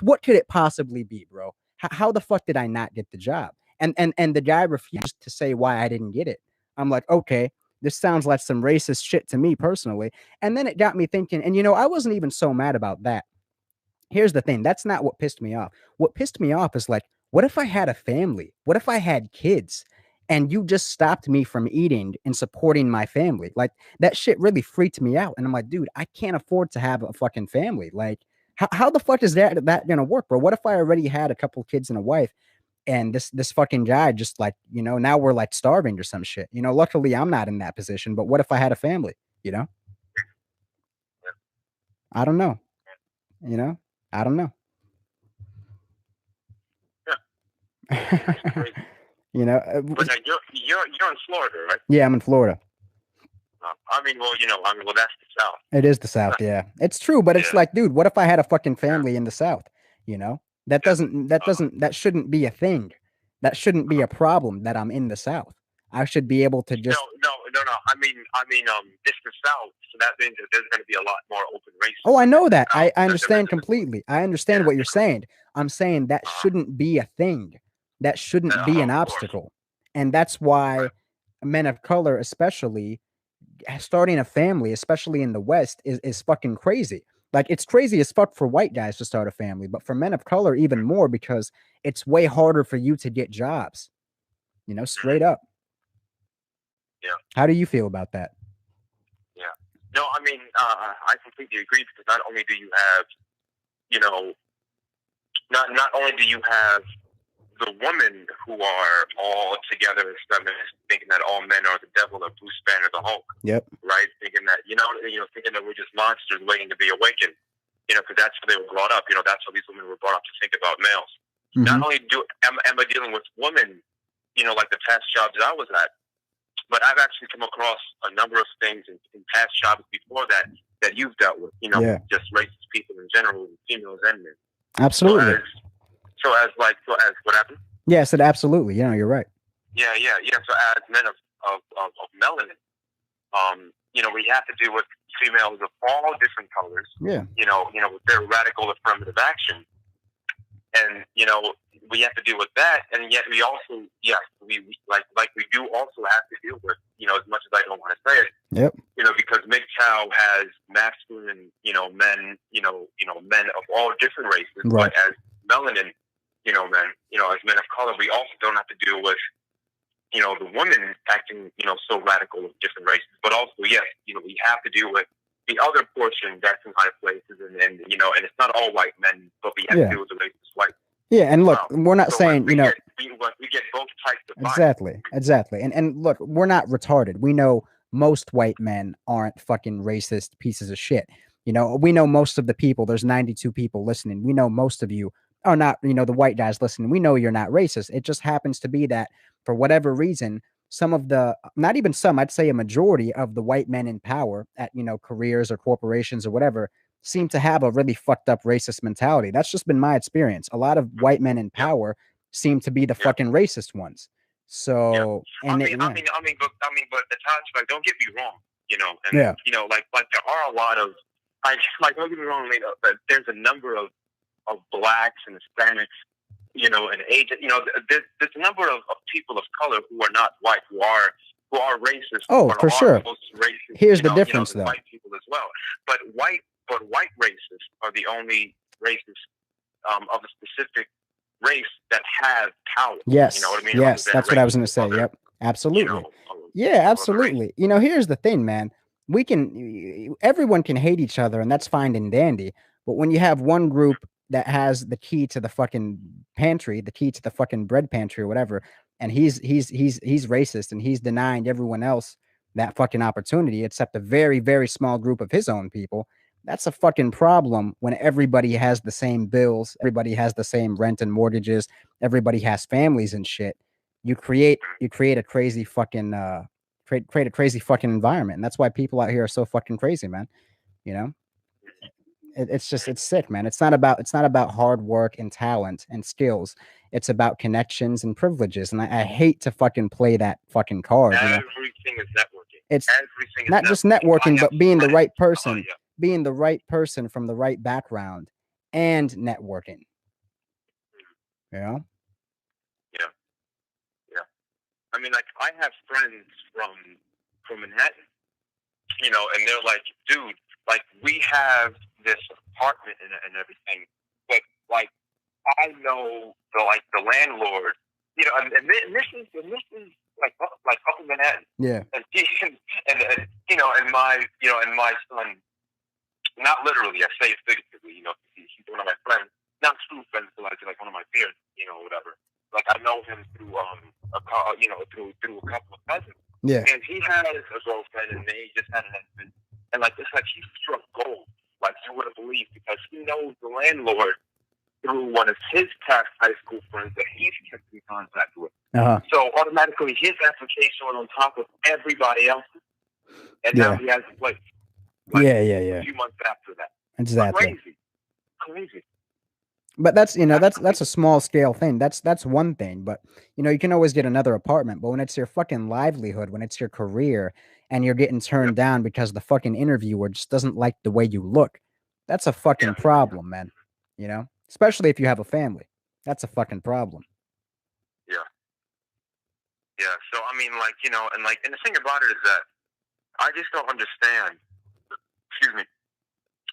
What could it possibly be, bro? How the fuck did I not get the job? And the guy refused to say why I didn't get it. I'm like, okay, this sounds like some racist shit to me personally. And then it got me thinking, and I wasn't even so mad about that. Here's the thing. That's not what pissed me off. What pissed me off is what if I had a family? What if I had kids and you just stopped me from eating and supporting my family? That shit really freaked me out. And I'm like, dude, I can't afford to have a fucking family. How the fuck is that going to work, bro? What if I already had a couple kids and a wife and this fucking guy just now we're starving or some shit? Luckily I'm not in that position, but what if I had a family? I don't know. I don't know. But you're in Florida, right? Yeah, I'm in Florida. Well, that's the South. It is the South, yeah. It's true, but it's dude, what if I had a fucking family in the South? That shouldn't be a thing. That shouldn't be a problem that I'm in the South. I should be able to just no. I mean, it's the South, so that means that there's going to be a lot more open races. Oh, I know that. I understand completely. I understand what you're saying. I'm saying that shouldn't be a thing. That shouldn't be an obstacle. And that's why men of color, especially starting a family, especially in the West, is fucking crazy. Like, it's crazy as fuck for white guys to start a family, but for men of color, even more, because it's way harder for you to get jobs. You know, straight up. Yeah. How do you feel about that? Yeah. No, I mean, I completely agree, because not only do you have, you know, not only do you have the women who are all together as feminists, thinking that all men are the devil, or Bruce Banner, the Hulk. Yep. Right? Thinking that, thinking that we're just monsters waiting to be awakened. You know, because that's how they were brought up. You know, that's how these women were brought up to think about males. Mm-hmm. Not only am I dealing with women, you know, like the past jobs I was at, but I've actually come across a number of things in past jobs before that you've dealt with. You know, just racist people in general, females and men. Absolutely. So as what happened? Yeah, I said absolutely. You know, you're right. Yeah. So as men of melanin, you know, we have to deal with females of all different colors. Yeah. You know, with their radical affirmative action, and you know, we have to deal with that, and yet we also, we do also have to deal with, you know, as much as I don't want to say it. Yep. You know, because MGTOW has masculine, you know, men, men of all different races, right. But as melanin, you know, men, you know, as men of color, we also don't have to deal with, you know, the women acting, you know, so radical of different races. But also, yes, you know, we have to deal with the other portion that's in high places, and you know, and it's not all white men, but we have to deal with the racist white. Yeah, and look, we're not saying, you know, we get both types of exactly. And look, we're not retarded. We know most white men aren't fucking racist pieces of shit. You know, we know most of the people. There's 92 people listening. We know most of you are not, you know, the white guys listening. We know you're not racist. It just happens to be that for whatever reason, some of the, not even some, I'd say a majority of the white men in power at, you know, careers or corporations or whatever, seem to have a really fucked up racist mentality. That's just been my experience. A lot of white men in power seem to be the fucking racist ones. So, and but Itachi, like, don't get me wrong, you know, and you know, like there are a lot of, like don't get me wrong, you know, but there's a number of blacks and Hispanics, you know, and Asian, you know, there's a number of people of color who are not white, who are racist. Oh, for sure. Here's the difference, though. White people as well, but white racists are the only races of a specific race that have power. Yes, you know what I mean? Yes, that's what I was going to say. Yep, absolutely. You know, absolutely. You know, here's the thing, man. Everyone can hate each other, and that's fine and dandy. But when you have one group that has the key to the fucking pantry, the key to the fucking bread pantry or whatever, and he's racist and he's denying everyone else that fucking opportunity, except a very, very small group of his own people, that's a fucking problem when everybody has the same bills, everybody has the same rent and mortgages, everybody has families and shit. You create a crazy fucking create a crazy fucking environment. And that's why people out here are so fucking crazy, man. You know? It's sick, man. It's not about hard work and talent and skills. It's about connections and privileges. And I hate to fucking play that fucking card. Everything is networking. It's not just networking, but being the right person, being the right person from the right background and networking. You know? Yeah. I mean, like, I have friends from Manhattan, you know, and they're like, dude, like, we have this apartment and everything, but like, I know the landlord, you know, and this is like up in Manhattan. Yeah. And you know, and my son, not literally, I say it figuratively, you know, he's one of my friends, not true friends, but like one of my peers, you know, whatever. Like, I know him through through a couple of cousins. Yeah. And he had a girlfriend, and they just had an husband, and like, it's like he struck gold, like you wouldn't believe, because he knows the landlord through one of his past high school friends that he's kept in contact with. Uh-huh. So automatically, his application went on top of everybody else's, and now he has a place. Like, Yeah. A few months after that. Exactly. Crazy. But that's, that's a small scale thing. That's one thing. But you can always get another apartment. But when it's your fucking livelihood, when it's your career, and you're getting turned down because the fucking interviewer just doesn't like the way you look, that's a fucking problem, man. Especially if you have a family, that's a fucking problem. Yeah. Yeah. So I mean, and the thing about it is that I just don't understand. Excuse me.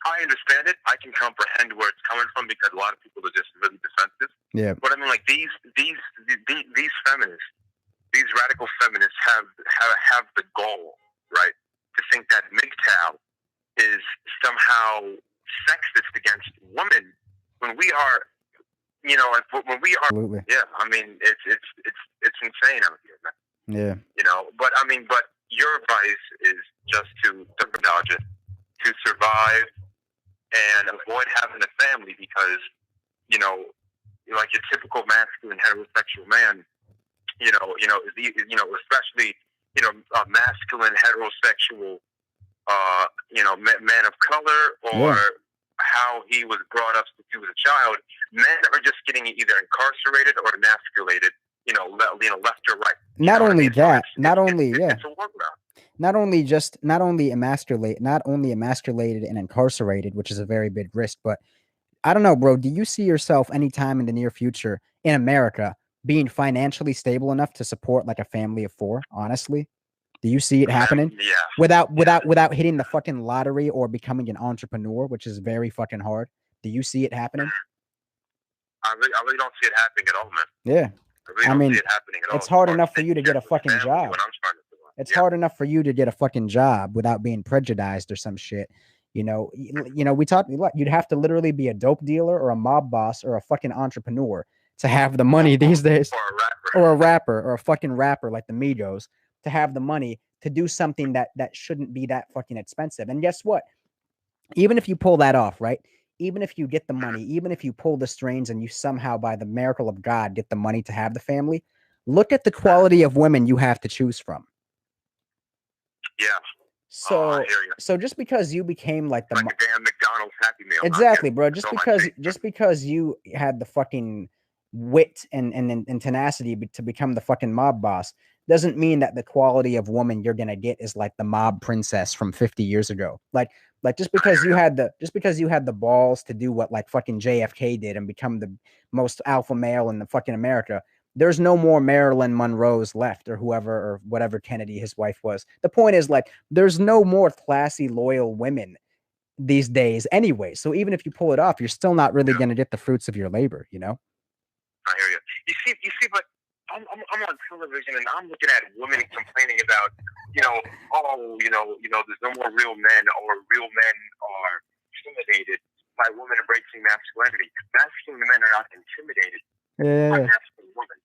I understand it. I can comprehend where it's coming from because a lot of people are just really defensive. Yeah. But I mean, like these feminists, these radical feminists have the goal, right, to think that MGTOW is somehow sexist against women when we are, when we are. Absolutely. Yeah. I mean, it's insane out here, man. Yeah. But I mean, but your advice is just to dodge it, to survive and avoid having a family because, like your typical masculine heterosexual man, especially, masculine heterosexual, man of color or how he was brought up since he was a child, men are just getting either incarcerated or emasculated, left or right. Not only that, not only emasculated and incarcerated, which is a very big risk, but I don't know, bro. Do you see yourself anytime in the near future in America being financially stable enough to support like a family of 4? Honestly, do you see it happening? Yeah. Without hitting the fucking lottery or becoming an entrepreneur, which is very fucking hard. Do you see it happening? I really don't see it happening at all, man. Yeah. I mean, see it happening at all. It's hard enough for you to get a fucking job. It's hard enough for you to get a fucking job without being prejudiced or some shit. We talked. You'd have to literally be a dope dealer or a mob boss or a fucking entrepreneur to have the money these days, or a rapper or a fucking rapper like the Migos to have the money to do something that shouldn't be that fucking expensive. And guess what? Even if you pull that off, right? Even if you get the money, even if you pull the strings and you somehow, by the miracle of God, get the money to have the family, look at the quality of women you have to choose from. Yeah. So just because you became like a damn McDonald's Happy Meal. Exactly, bro. Just because you had the fucking wit and tenacity to become the fucking mob boss doesn't mean that the quality of woman you're gonna get is like the mob princess from 50 years ago. Like just because you had the balls to do what like fucking JFK did and become the most alpha male in the fucking America, there's no more Marilyn Monroe's left or whoever or whatever Kennedy his wife was. The point is, like, there's no more classy, loyal women these days anyway. So even if you pull it off, you're still not really going to get the fruits of your labor, I hear you. You see, but I'm on television and I'm looking at women complaining about, there's no more real men or real men are intimidated by women embracing masculinity. Masculine men are not intimidated by masculine women.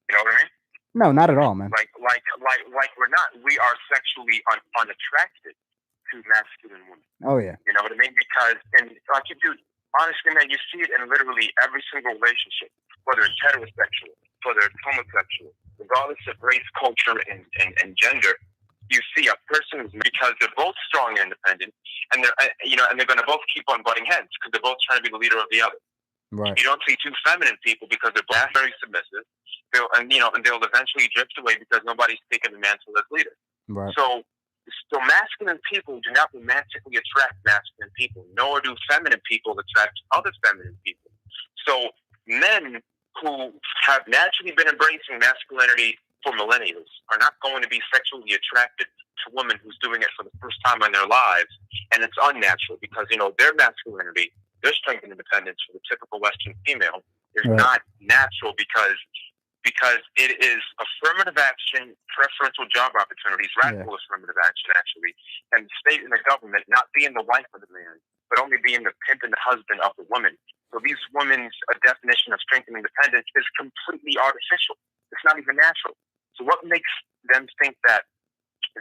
You know what I mean? No, not at all, man. Like we're not. We are sexually unattracted to masculine women. Oh yeah. You know what I mean? Because dude, honestly, man, you see it in literally every single relationship, whether it's heterosexual, whether it's homosexual, regardless of race, culture, and gender. You see a person because they're both strong and independent, and they're going to both keep on butting heads because they're both trying to be the leader of the other. Right. You don't see two feminine people because they're both very submissive. They'll eventually drift away because nobody's taking the mantle as leader. Right. So masculine people do not romantically attract masculine people, nor do feminine people attract other feminine people. So men who have naturally been embracing masculinity for millennia are not going to be sexually attracted to women who's doing it for the first time in their lives, and it's unnatural because their masculinity, their strength and independence for the typical Western female is not natural because it is affirmative action, preferential job opportunities, radical affirmative action actually, and the state and the government not being the wife of the man, but only being the pimp and the husband of the woman. So these women's definition of strength and independence is completely artificial. It's not even natural. So what makes them think that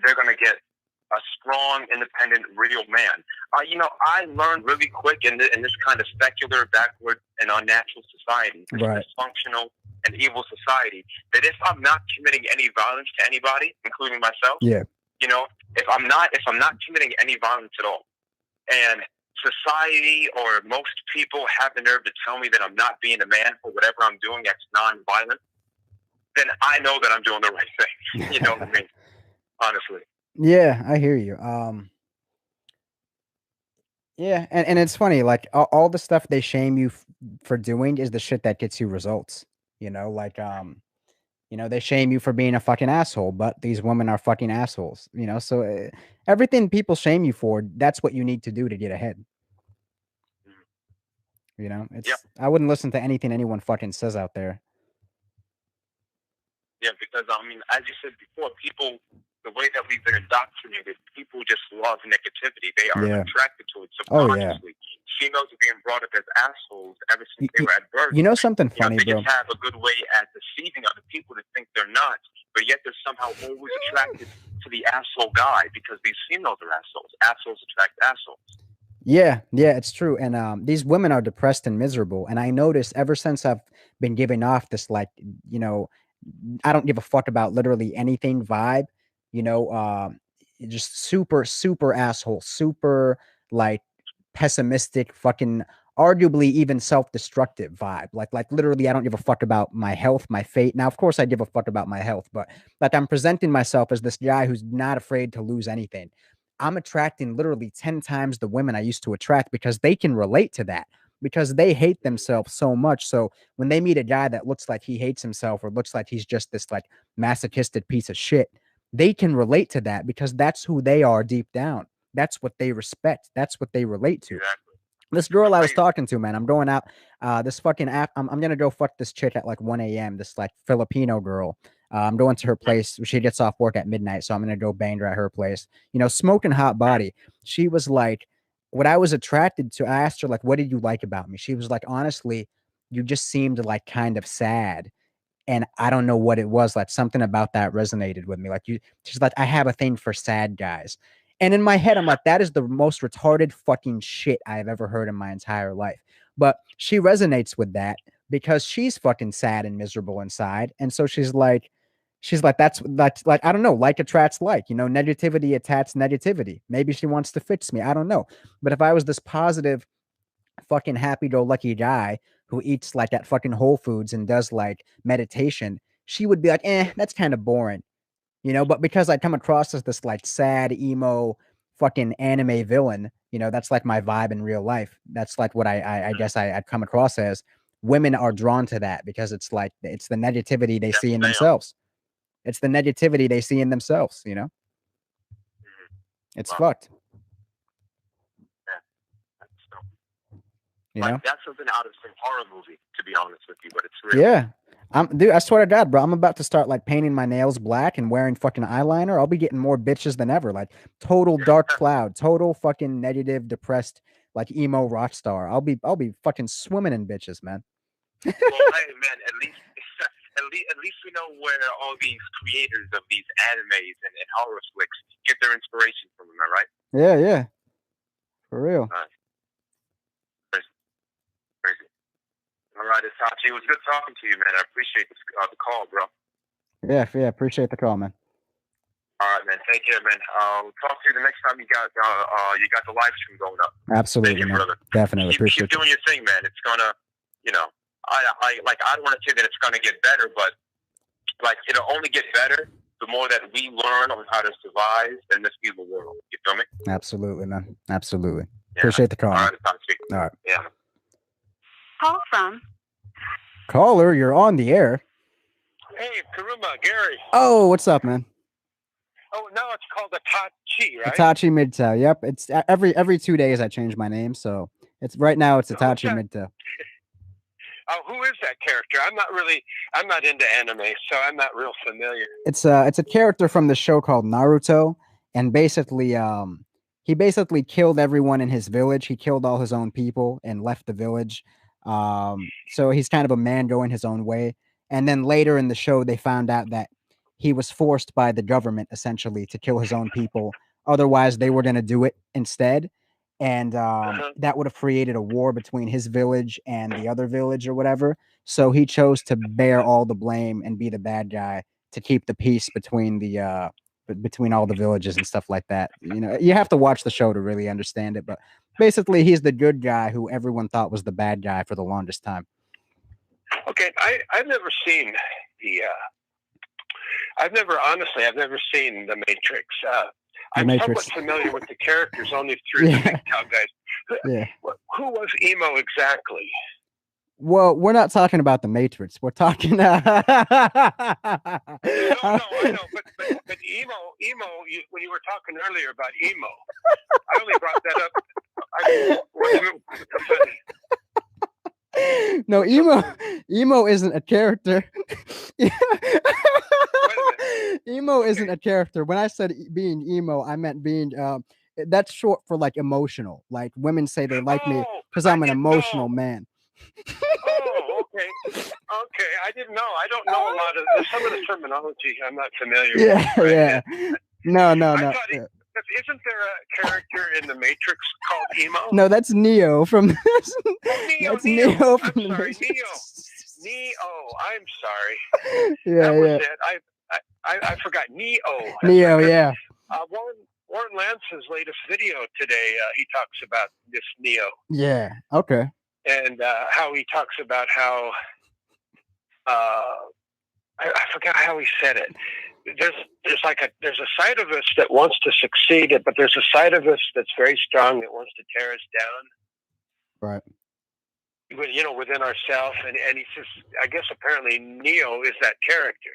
they're going to get a strong, independent, real man? I learned really quick in this kind of secular, backward, and unnatural society, this dysfunctional and evil society, that if I'm not committing any violence to anybody, including myself, if I'm not committing any violence at all, and society or most people have the nerve to tell me that I'm not being a man for whatever I'm doing that's non-violent, then I know that I'm doing the right thing. You know what I mean? Honestly. Yeah, I hear you. Yeah, and it's funny, like all the stuff they shame you for doing is the shit that gets you results. You know, like they shame you for being a fucking asshole, but these women are fucking assholes. So everything people shame you for, that's what you need to do to get ahead. I wouldn't listen to anything anyone fucking says out there. Yeah, because I mean, as you said before, people, the way that we've been indoctrinated, people just love negativity. They are attracted to it subconsciously. Females are being brought up as assholes ever since they were at birth. You know something funny, they bro? They just have a good way at deceiving other people to think they're not, but yet they're somehow always attracted to the asshole guy because these females are assholes. Assholes attract assholes. Yeah, it's true. And these women are depressed and miserable. And I noticed ever since I've been giving off this, like, I don't give a fuck about literally anything vibe, just super, super asshole, super like pessimistic, fucking arguably even self-destructive vibe. Like literally, I don't give a fuck about my health, my fate. Now, of course I give a fuck about my health, but like I'm presenting myself as this guy who's not afraid to lose anything. I'm attracting literally 10 times the women I used to attract because they can relate to that, because they hate themselves so much. So when they meet a guy that looks like he hates himself or looks like he's just this like masochistic piece of shit, they can relate to that because that's who they are deep down. That's what they respect. That's what they relate to. Exactly. This girl I was talking to, man, I'm going out, this fucking app. I'm going to go fuck this chick at like 1 a.m. This like Filipino girl. I'm going to her place. She gets off work at midnight. So I'm going to go bang her at her place, smoking hot body. She was like, what I was attracted to, I asked her, like, what did you like about me? She was like, honestly, you just seemed like kind of sad. And I don't know what it was. Like something about that resonated with me. She's like, I have a thing for sad guys. And in my head, I'm like, that is the most retarded fucking shit I've ever heard in my entire life. But she resonates with that because she's fucking sad and miserable inside. And so she's like, that's like, I don't know, like attracts like, negativity attracts negativity. Maybe she wants to fix me. I don't know. But if I was this positive, fucking happy-go-lucky guy who eats like at fucking Whole Foods and does like meditation, she would be like, that's kind of boring. But because I come across as this like sad, emo, fucking anime villain, that's like my vibe in real life. That's like what I guess I'd come across as. Women are drawn to that because it's like, it's the negativity they see in themselves. It's the negativity they see in themselves, It's fucked. Like, that's something out of some horror movie, to be honest with you, but it's real. Yeah. Dude, I swear to God, bro, I'm about to start like painting my nails black and wearing fucking eyeliner. I'll be getting more bitches than ever. Like total dark cloud, total fucking negative, depressed, like emo rock star. I'll be fucking swimming in bitches, man. Well, hey, man, at least we know where all these creators of these animes and horror flicks get their inspiration from, am I right? Yeah. For real. Crazy. All right, Itachi, it was good talking to you, man. I appreciate the call, bro. Yeah, appreciate the call, man. All right, man. Take care, man. We'll talk to you the next time you got the live stream going up. Absolutely, man. Brother. Definitely. Keep doing your thing, man. It's gonna, I don't want to say that it's gonna get better, but like it'll only get better the more that we learn on how to survive in this evil world. You feel me? Absolutely, man. Absolutely. Yeah. Appreciate the call. All right, Itachi. All right. Yeah. Call from. Caller, you're on the air. Hey, Karuma, Gary. Oh, what's up, man? Oh, now it's called Itachi, right? Itachi MGTOW. Yep. It's every 2 days I change my name, so it's right now it's Itachi MGTOW. Oh, who is that character? I'm not into anime, so I'm not real familiar. It's a character from the show called Naruto, and basically he basically killed everyone in his village. He killed all his own people and left the village. So he's kind of a man going his own way. And then later in the show, they found out that he was forced by the government essentially to kill his own people. Otherwise, they were going to do it instead. And that would have created a war between his village and the other village or whatever. So he chose to bear all the blame and be the bad guy to keep the peace between the between all the villages and stuff like that. You know, you have to watch the show to really understand it. But basically, he's the good guy who everyone thought was the bad guy for the longest time. Okay, I've never seen the. I've never seen The Matrix. I'm somewhat familiar with the characters only through the MGTOW guys. Yeah. Who was Emo exactly? Well, we're not talking about The Matrix. We're talking. No, I know, but emo. When you were talking earlier about emo, I only brought that up. No, emo isn't a character. Emo isn't a character. When I said being emo, I meant being. That's short for like emotional. Like women say they like me because I'm an emotional man. Oh, okay. I didn't know. I don't know a lot of some of the terminology. I'm not familiar with. Yeah. No. Isn't there a character in The Matrix called Emo? No, that's Neo from. Neo from The Matrix. Neo. I'm sorry. Yeah, that was it. I forgot Neo. Neo, yeah. Warren Lance's latest video today, he talks about this Neo. Yeah. Okay. And how he talks about how I forgot how he said it. There's a side of us that wants to succeed, but there's a side of us that's very strong that wants to tear us down. Right. You know, within ourselves, and he says, I guess apparently Neo is that character.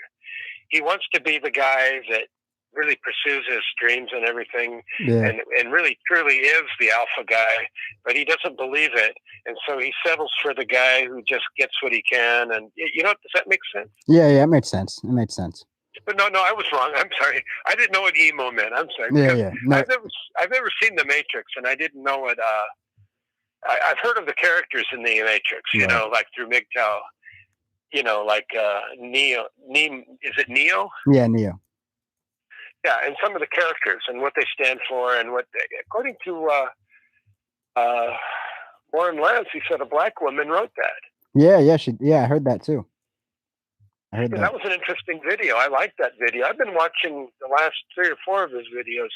He wants to be the guy that really pursues his dreams and everything, and really truly is the alpha guy, but he doesn't believe it, and so he settles for the guy who just gets what he can. And you know, does that make sense? Yeah, it makes sense. It makes sense. But no, I was wrong. I'm sorry. I didn't know what emo meant. I'm sorry. Yeah. No. I've never seen The Matrix, and I didn't know what. I've heard of the characters in The Matrix. You know, like through MGTOW. You know, like Neo. Is it Neo? Yeah, Neo. Yeah, and some of the characters and what they stand for, and what according to Warren Lance, he said a black woman wrote that. Yeah, I heard that too. That was an interesting video. I liked that video. I've been watching the last 3 or 4 of his videos,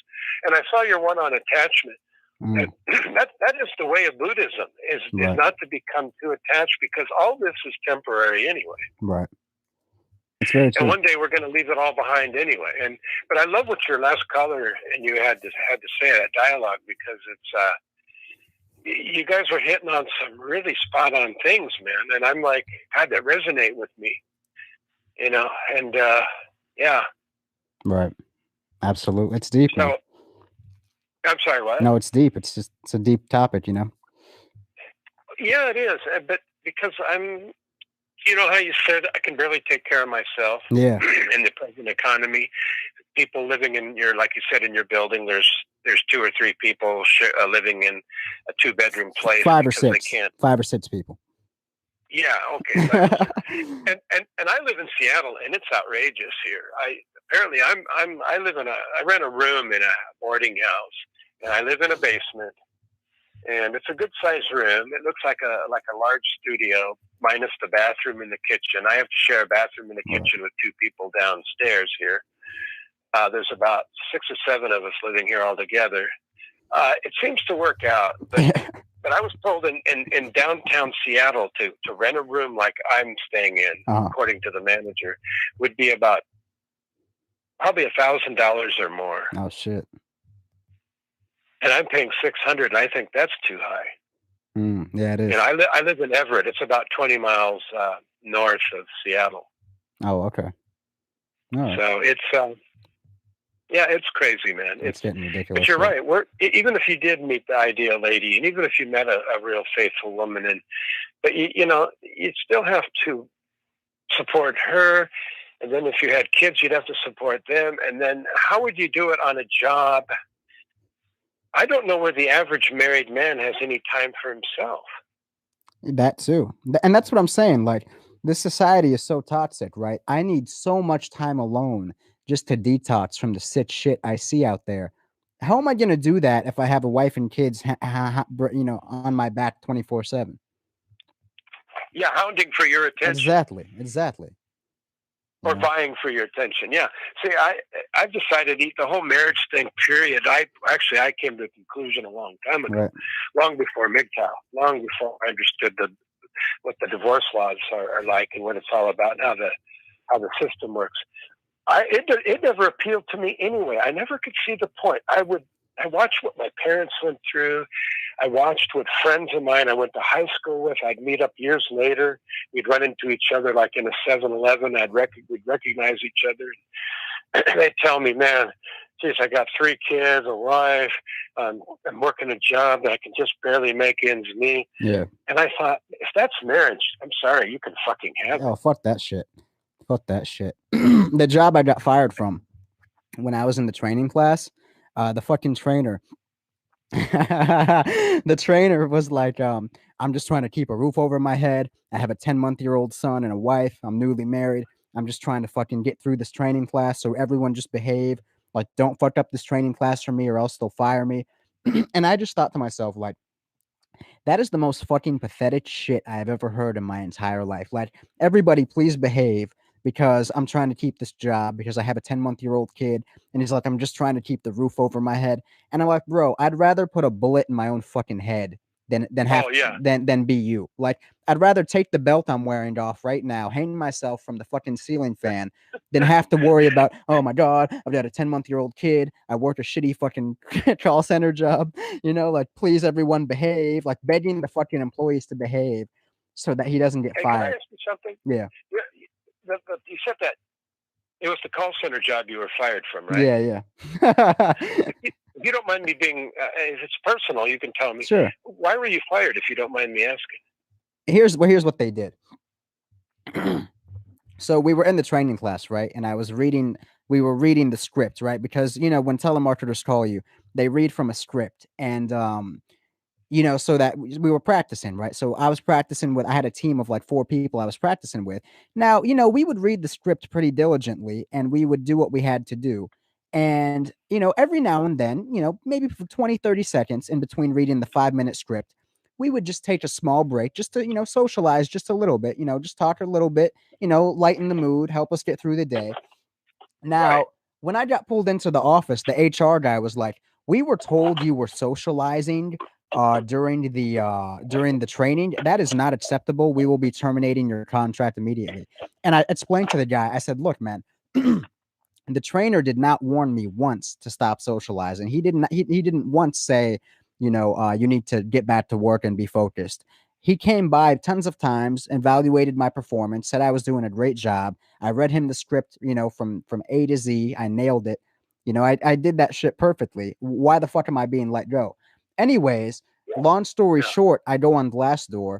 and I saw your one on attachment. And that is the way of Buddhism, is not to become too attached, because all this is temporary anyway. Right. It's very true. And one day we're going to leave it all behind anyway. But I love what your last caller and you had to say, that dialogue, because it's you guys were hitting on some really spot on things, man. And I'm like, God, that resonate with me, you know. And yeah, right, absolutely, it's deep. So, I'm sorry, what? No, it's deep. It's a deep topic, you know. Yeah, it is. But because I'm. You know how you said I can barely take care of myself. Yeah. In the present economy, people living in like you said, in your building, there's 2 or 3 people living in a 2-bedroom place. 5 or 6. They can't. 5 or 6 people. Yeah. Okay. and I live in Seattle, and it's outrageous here. I rent a room in a boarding house, and I live in a basement. And it's a good sized room. It looks like a large studio, minus the bathroom and the kitchen. I have to share a bathroom and a kitchen with 2 people downstairs here. There's about 6 or 7 of us living here all together. It seems to work out, but I was told in downtown Seattle to rent a room like I'm staying in, according to the manager, would be about probably $1,000 or more. Oh shit. And I'm paying $600, and I think that's too high. Yeah, it is. You know, I live in Everett. It's about 20 miles north of Seattle. Oh, okay. All right. So it's it's crazy, man. It's getting ridiculous. But you're right. Even if you did meet the ideal lady, and even if you met a real faithful woman, but you know, you still have to support her. And then if you had kids, you'd have to support them. And then how would you do it on a job? I don't know where the average married man has any time for himself. That too. And that's what I'm saying. Like, this society is so toxic, right? I need so much time alone just to detox from the shit I see out there. How am I going to do that if I have a wife and kids, you know, on my back 24/7? Yeah, hounding for your attention. Exactly. Or vying for your attention. Yeah. See, I've decided to eat the whole marriage thing, period. I came to a conclusion a long time ago, right. long before MGTOW, long before I understood what the divorce laws are like and what it's all about and how the system works. It never appealed to me anyway. I never could see the point. I watched what my parents went through. I watched what friends of mine I went to high school with. I'd meet up years later. We'd run into each other like in a 7-Eleven. We'd recognize each other. They'd tell me, man, geez, I got 3 kids, a wife. I'm working a job that I can just barely make ends meet. Yeah. And I thought, if that's marriage, I'm sorry, you can fucking have it. Oh, fuck that shit. Fuck that shit. The job I got fired from when I was in the training class, the fucking trainer, the trainer was like, I'm just trying to keep a roof over my head. I have a 10-month-old son and a wife. I'm newly married. I'm just trying to fucking get through this training class. So everyone just behave. Like, don't fuck up this training class for me or else they'll fire me. And I just thought to myself, like, that is the most fucking pathetic shit I have ever heard in my entire life. Like, everybody please behave because I'm trying to keep this job because I have a 10-month-old kid. And he's like, I'm just trying to keep the roof over my head. And I'm like, bro, I'd rather put a bullet in my own fucking head than be you. Like, I'd rather take the belt I'm wearing off right now, hang myself from the fucking ceiling fan, than have to worry about, oh my God, I've got a 10-month-old kid. I work a shitty fucking call center job. You know, like, please everyone behave, like begging the fucking employees to behave so that he doesn't get fired. Can I ask you something? Yeah. You said that it was the call center job you were fired from, right? Yeah. If you don't mind me being, if it's personal, you can tell me. Sure. Why were you fired, if you don't mind me asking? Here's what they did. So we were in the training class, right? And we were reading the script, right? Because, you know, when telemarketers call you, they read from a script. And, you know, so that we were practicing, right? So I was practicing I had a team of like 4 people I was practicing with. Now, you know, we would read the script pretty diligently and we would do what we had to do. And, you know, every now and then, you know, maybe for 20, 30 seconds in between reading the 5-minute script, we would just take a small break just to, you know, socialize just a little bit, you know, just talk a little bit, you know, lighten the mood, help us get through the day. Now, when I got pulled into the office, the HR guy was like, we were told you were socializing during the training. That is not acceptable. We will be terminating your contract immediately. And I explained to the guy, I said, look, man, the trainer did not warn me once to stop socializing. He didn't once say, you know, you need to get back to work and be focused. He came by tons of times, evaluated my performance, said I was doing a great job. I read him the script, you know, from A to Z. I nailed it. You know, I did that shit perfectly. Why the fuck am I being let go? Anyways, long story short, I go on Glassdoor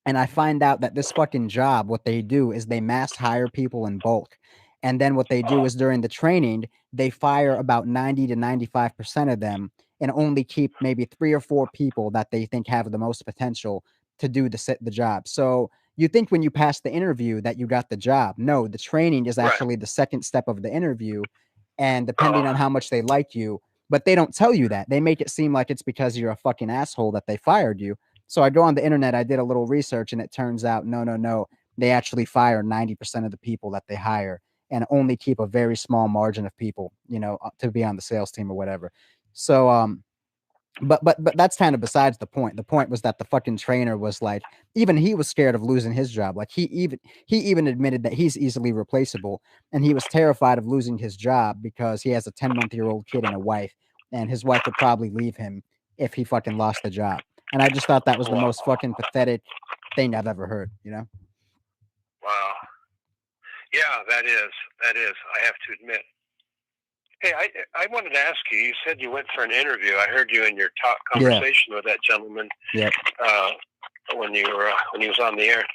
and I find out that this fucking job, what they do is they mass hire people in bulk. And then what they do is during the training, they fire about 90 to 95% of them and only keep maybe 3 or 4 people that they think have the most potential to do the job. So you think when you pass the interview that you got the job. No, the training is actually the second step of the interview. And depending on how much they like you, but they don't tell you that. They make it seem like it's because you're a fucking asshole that they fired you. So I go on the internet, I did a little research, and it turns out, no. They actually fire 90% of the people that they hire and only keep a very small margin of people, you know, to be on the sales team or whatever. So, but that's kind of besides the point. The point was that the fucking trainer was like, even he was scared of losing his job. Like he even admitted that he's easily replaceable, and he was terrified of losing his job because he has a 10-month-old kid and a wife, and his wife would probably leave him if he fucking lost the job. And I just thought that was the most fucking pathetic thing I've ever heard, you know? Wow. Yeah, that is. I have to admit. Hey, I wanted to ask you. You said you went for an interview. I heard you in your talk conversation with that gentleman. Yeah. When he was on the air.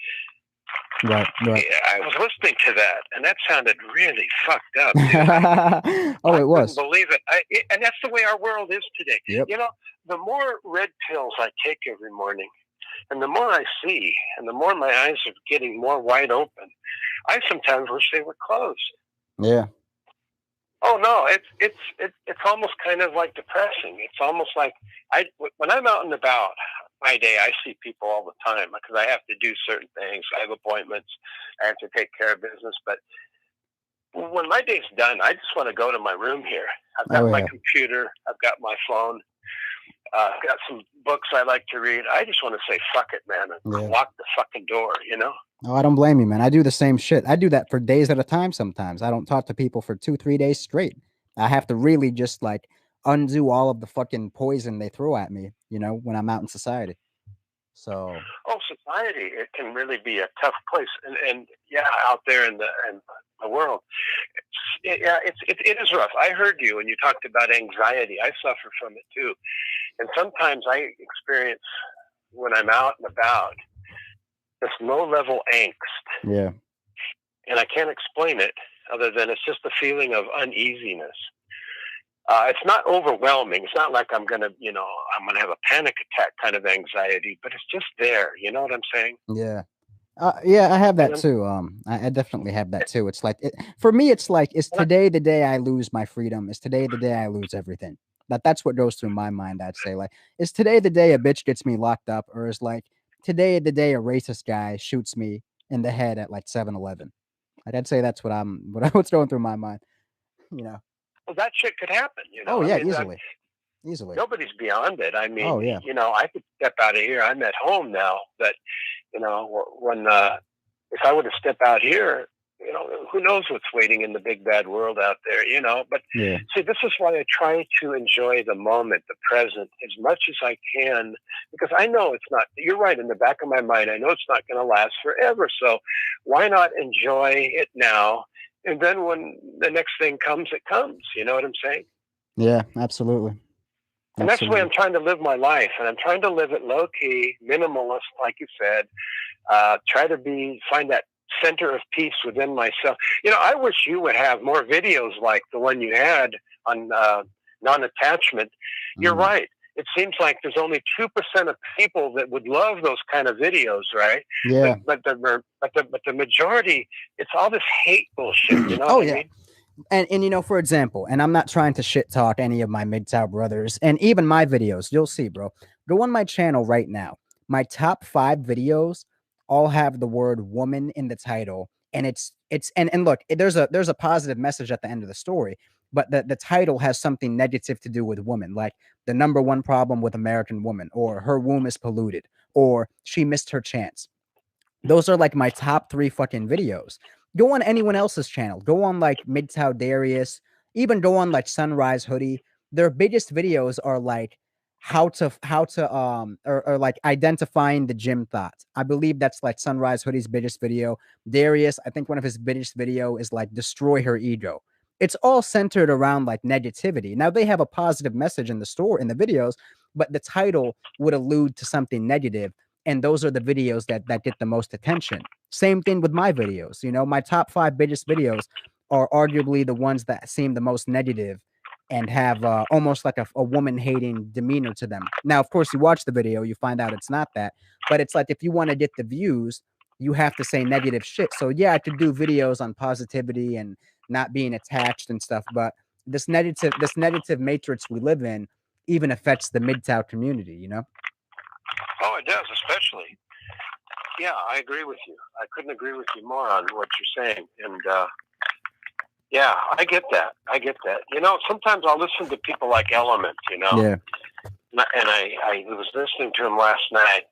Right. I was listening to that, and that sounded really fucked up. Oh, it was. I couldn't believe it. And that's the way our world is today. Yep. You know, the more red pills I take every morning, and the more I see, and the more my eyes are getting more wide open, I sometimes wish they were closed. Yeah. Oh no, it's almost kind of like depressing. It's almost like when I'm out and about my day, I see people all the time because I have to do certain things. I have appointments. I have to take care of business. But when my day's done, I just want to go to my room here. I've got my computer. I've got my phone. I've got some books I like to read. I just want to say, fuck it, man, and lock the fucking door, you know? Oh, I don't blame you, man. I do the same shit. I do that for days at a time sometimes. I don't talk to people for 2-3 days straight. I have to really just, like, undo all of the fucking poison they throw at me, you know, when I'm out in society. So. Oh, society, it can really be a tough place. And yeah, out there in the world, it is rough. I heard you when you talked about anxiety. I suffer from it too. And sometimes I experience, when I'm out and about, this low-level angst. Yeah. And I can't explain it other than it's just a feeling of uneasiness. It's not overwhelming. It's not like I'm going to have a panic attack kind of anxiety, but it's just there. You know what I'm saying? Yeah. Yeah, I have that too. I definitely have that too. It's like, for me, it's like, is today the day I lose my freedom? Is today the day I lose everything? That's what goes through my mind. I'd say, like, is today the day a bitch gets me locked up, or is like today the day a racist guy shoots me in the head at like 7-Eleven? I'd say that's what's going through my mind. You know. Well, that shit could happen. You know. Oh yeah, easily. Nobody's beyond it. I mean, oh, yeah. You know, I could step out of here. I'm at home now, but you know, when if I were to step out here, you know, who knows what's waiting in the big bad world out there, you know. But see, this is why I try to enjoy the moment, the present, as much as I can, because I know it's not, you're right, in the back of my mind, I know it's not going to last forever. So why not enjoy it now? And then when the next thing comes, it comes. You know what I'm saying? Yeah, absolutely. And that's the way I'm trying to live my life. And I'm trying to live it low key, minimalist, like you said. Try to find that center of peace within myself. You know, I wish you would have more videos like the one you had on non-attachment. You're right. It seems like there's only 2% of people that would love those kind of videos, right? Yeah. But the majority, it's all this hate bullshit. You know what I mean? And you know, for example, and I'm not trying to shit talk any of my MGTOW brothers, and even my videos, you'll see, bro. Go on my channel right now. My top 5 videos all have the word woman in the title, and it's look, there's a positive message at the end of the story, but the title has something negative to do with women, like the #1 problem with American woman, or her womb is polluted, or she missed her chance. Those are like my top 3 fucking videos. Go on anyone else's channel. Go on like MGTOW Darius, even go on like Sunrise Hoodie. Their biggest videos are like how to or like identifying the gym thoughts. I believe that's like Sunrise Hoodie's biggest video. Darius, I think one of his biggest video is like destroy her ego. It's all centered around like negativity. Now they have a positive message in the videos, but the title would allude to something negative. And those are the videos that get the most attention. Same thing with my videos. You know, my top 5 biggest videos are arguably the ones that seem the most negative and have almost like a woman-hating demeanor to them. Now, of course, you watch the video, you find out it's not that. But it's like, if you want to get the views, you have to say negative shit. So yeah, I could do videos on positivity and not being attached and stuff. But this negative matrix we live in even affects the MGTOW community, you know? Oh, it does, especially. Yeah, I agree with you. I couldn't agree with you more on what you're saying. And yeah, I get that. You know, sometimes I'll listen to people like Element, you know. Yeah. And I was listening to him last night.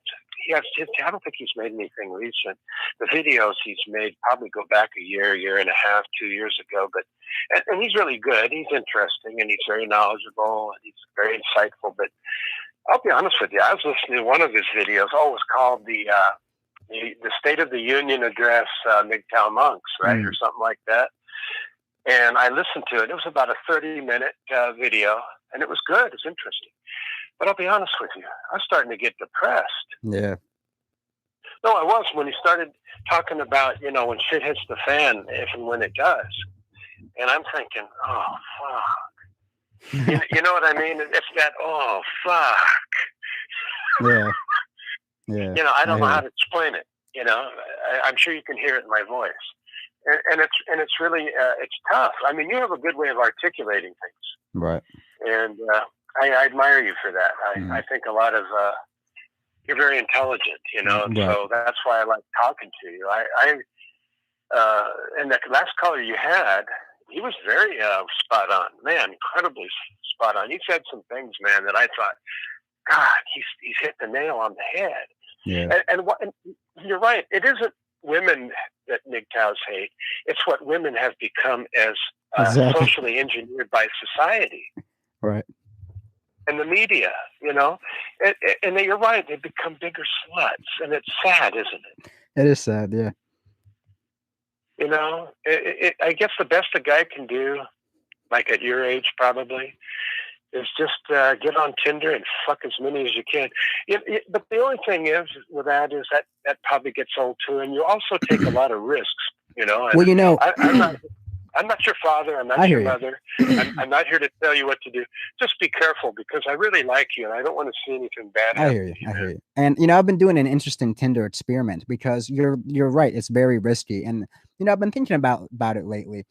I don't think he's made anything recent. The videos he's made probably go back a year and a half, 2 years ago. But and he's really good. He's interesting, and he's very knowledgeable, and he's very insightful. But I'll be honest with you. I was listening to one of his videos. Oh, it was called the State of the Union Address, MGTOW Monks, right, or something like that. And I listened to it. It was about a 30-minute video, and it was good. It was interesting. But I'll be honest with you. I was starting to get depressed. Yeah. No, I was, when he started talking about, you know, when shit hits the fan, if and when it does. And I'm thinking, oh, fuck. You know what I mean? It's that, oh, fuck. Yeah. Yeah. You know, I don't know how to explain it. You know, I'm sure you can hear it in my voice. And it's really, it's tough. I mean, you have a good way of articulating things. Right. And I admire you for that. I think a lot of, you're very intelligent, you know, and so that's why I like talking to you. And the last caller you had, he was very spot on, man, incredibly spot on. He said some things, man, that I thought, God, he's hit the nail on the head. Yeah. And you're right. It isn't women that MGTOWs hate. It's what women have become as Exactly. socially engineered by society. Right. And the media, you know. And you're right. They become bigger sluts. And it's sad, isn't it? It is sad, yeah. You know, I guess the best a guy can do, like at your age probably, is just get on Tinder and fuck as many as you can. But the only thing is with that is that probably gets old too, and you also take a lot of risks. You know. And well, you know, I'm not your father. I'm not your mother. I'm not here to tell you what to do. Just be careful because I really like you, and I don't want to see anything bad happen. I hear you. And you know, I've been doing an interesting Tinder experiment because you're right. It's very risky, and you know, I've been thinking about it lately.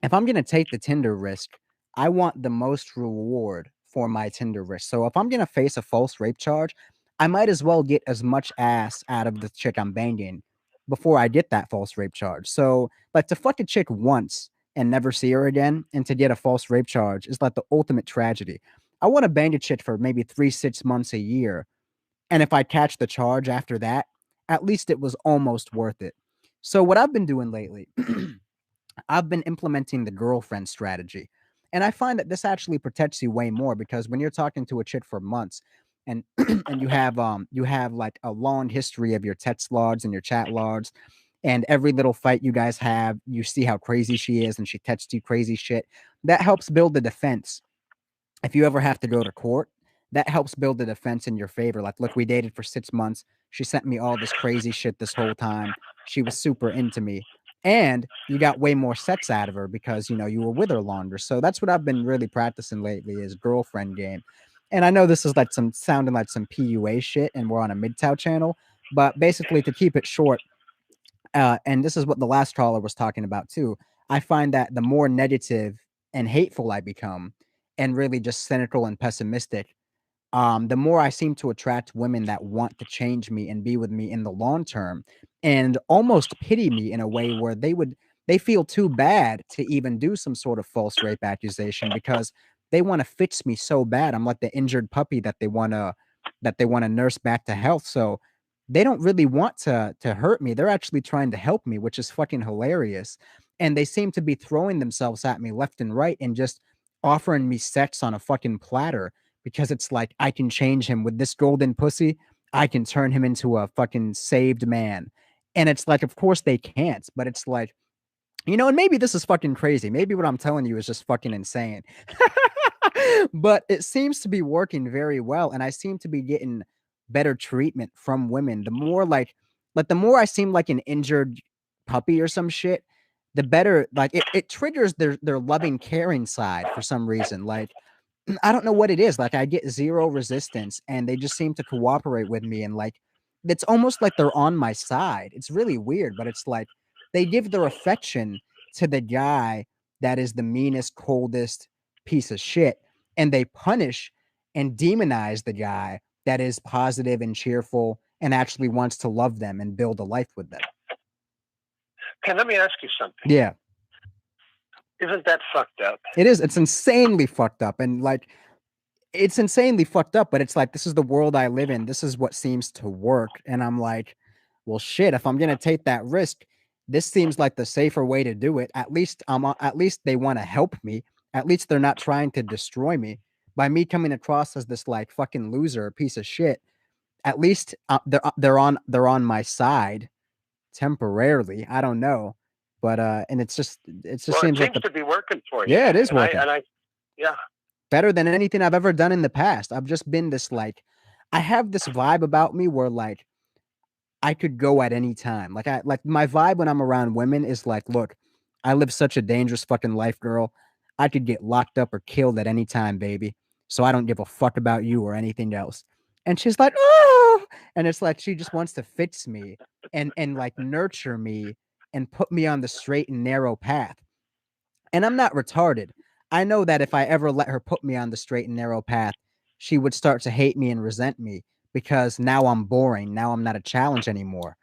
If I'm gonna take the Tinder risk, I want the most reward for my Tinder risk. So if I'm gonna face a false rape charge, I might as well get as much ass out of the chick I'm banging before I get that false rape charge. So, like, to fuck a chick once and never see her again, and to get a false rape charge is like the ultimate tragedy. I want to bang a chick for maybe 3-6 months a year, and if I catch the charge after that, at least it was almost worth it. So what I've been doing lately, I've been implementing the girlfriend strategy. And I find that this actually protects you way more because when you're talking to a chick for months and and you have like a long history of your text logs and your chat logs, and every little fight you guys have, you see how crazy she is and she texts you crazy shit. That helps build the defense. If you ever have to go to court, that helps build the defense in your favor. Like, look, we dated for 6 months. She sent me all this crazy shit this whole time. She was super into me. And you got way more sex out of her because, you know, you were with her longer. So that's what I've been really practicing lately is girlfriend game. And I know this is like sounding like some PUA shit and we're on a MGTOW channel, but basically to keep it short, and this is what the last caller was talking about too, I find that the more negative and hateful I become and really just cynical and pessimistic, the more I seem to attract women that want to change me and be with me in the long term and almost pity me in a way where they feel too bad to even do some sort of false rape accusation because they want to fix me so bad. I'm like the injured puppy that they want to nurse back to health. So they don't really want to hurt me. They're actually trying to help me, which is fucking hilarious. And they seem to be throwing themselves at me left and right and just offering me sex on a fucking platter because it's like I can change him with this golden pussy. I can turn him into a fucking saved man. And it's like, of course they can't, but it's like, you know, and maybe this is fucking crazy. Maybe what I'm telling you is just fucking insane. But it seems to be working very well. And I seem to be getting better treatment from women. The more like the more I seem like an injured puppy or some shit, the better, like it triggers their loving, caring side for some reason. Like, I don't know what it is. Like, I get zero resistance and they just seem to cooperate with me. And like, it's almost like they're on my side. It's really weird, but it's like they give their affection to the guy that is the meanest, coldest piece of shit. And they punish and demonize the guy that is positive and cheerful and actually wants to love them and build a life with them. Okay, let me ask you something. Yeah. Isn't that fucked up? It is. It's insanely fucked up. And like, it's insanely fucked up, but it's like, this is the world I live in. This is what seems to work. And I'm like, well, shit, if I'm going to take that risk, this seems like the safer way to do it. At least they want to help me. At least they're not trying to destroy me by me coming across as this like fucking loser, piece of shit. At least they're on my side temporarily. I don't know. But and it just well, seems it like to be working for you. Yeah, it is working. Yeah. Better than anything I've ever done in the past. I've just been this like, I have this vibe about me where like I could go at any time. Like my vibe when I'm around women is like, look, I live such a dangerous fucking life, girl. I could get locked up or killed at any time, baby. So I don't give a fuck about you or anything else. And she's like, oh, and it's like she just wants to fix me and like nurture me and put me on the straight and narrow path. And I'm not retarded. I know that if I ever let her put me on the straight and narrow path, she would start to hate me and resent me because now I'm boring. Now I'm not a challenge anymore.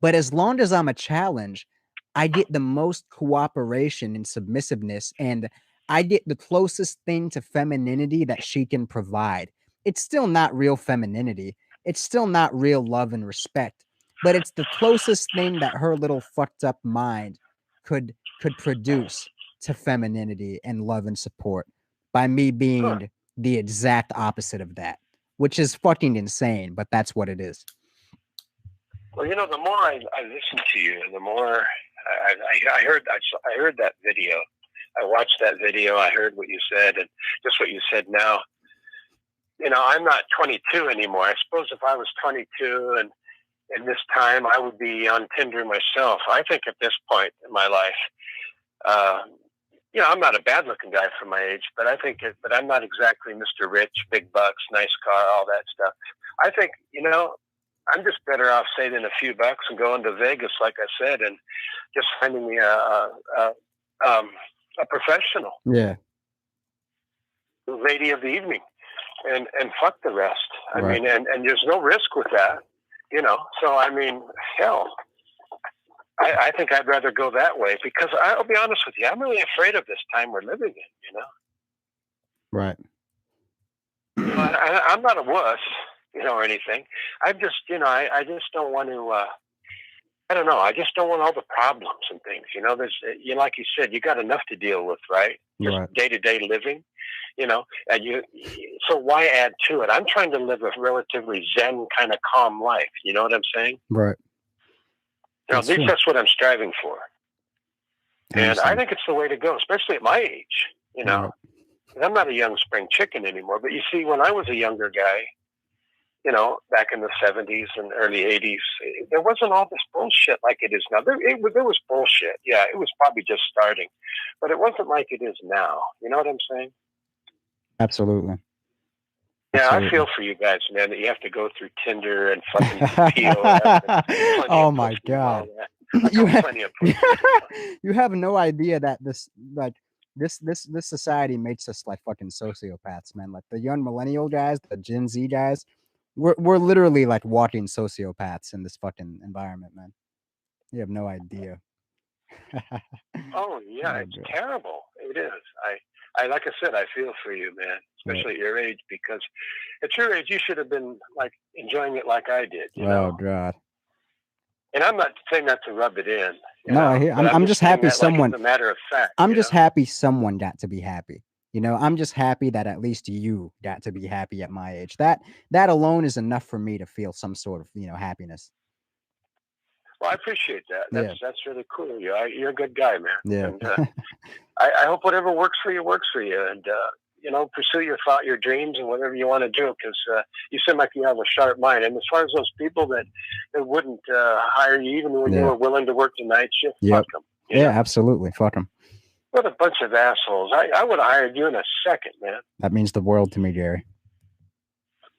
But as long as I'm a challenge, I get the most cooperation and submissiveness, and I get the closest thing to femininity that she can provide. It's still not real femininity. It's still not real love and respect, but it's the closest thing that her little fucked up mind could produce to femininity and love and support by me being the exact opposite of that, which is fucking insane, but that's what it is. Well, you know, the more I listen to you, and the more I heard that video. I watched that video. I heard what you said, and just what you said now. You know, I'm not 22 anymore. I suppose if I was 22 and in this time, I would be on Tinder myself. I think at this point in my life, you know, I'm not a bad-looking guy for my age, but but I'm not exactly Mr. Rich, big bucks, nice car, all that stuff. I think, you know, I'm just better off saving a few bucks and going to Vegas, like I said, and just finding me a professional, lady of the evening, and fuck the rest. I mean, and there's no risk with that, you know. So I mean, hell, I think I'd rather go that way, because I'll be honest with you, I'm really afraid of this time we're living in, you know. Right. I'm not a wuss, you know, or anything. I'm just, you know, I just don't want to, I don't know. I just don't want all the problems and things, you know. There's, you know, like you said, you got enough to deal with, right? Just day-to-day living, you know, and so why add to it? I'm trying to live a relatively Zen kind of calm life. You know what I'm saying? Right. You know, at least that's what I'm striving for. And I think it's the way to go, especially at my age, you know. And I'm not a young spring chicken anymore, but you see, when I was a younger guy, you know, back in the 70s and early 80s, there wasn't all this bullshit like it is now. There was bullshit. Yeah, it was probably just starting, but it wasn't like it is now. You know what I'm saying? Absolutely. Yeah, I feel for you guys, man, that you have to go through Tinder and fucking PO. Oh my God. You have no idea that this society makes us like fucking sociopaths, man. Like the young millennial guys, the Gen Z guys, we're literally like walking sociopaths in this fucking environment, man. You have no idea. Oh yeah, it's terrible. It is. I like I said, I feel for you, man, especially at your age, because at your age you should have been like enjoying it like I did. You know? God. And I'm not saying that to rub it in. No, I'm just happy someone. Like, as a matter of fact, I'm just happy someone got to be happy. You know, I'm just happy that at least you got to be happy at my age. That alone is enough for me to feel some sort of, you know, happiness. Well, I appreciate that. That's really cool. You're a good guy, man. Yeah. And I hope whatever works for you works for you, and you know, pursue your dreams and whatever you want to do, because you seem like you have a sharp mind. And as far as those people that wouldn't hire you even when you were willing to work the night shift, fuck them. Yeah, absolutely, fuck them. What a bunch of assholes! I would have hired you in a second, man. That means the world to me, Jerry.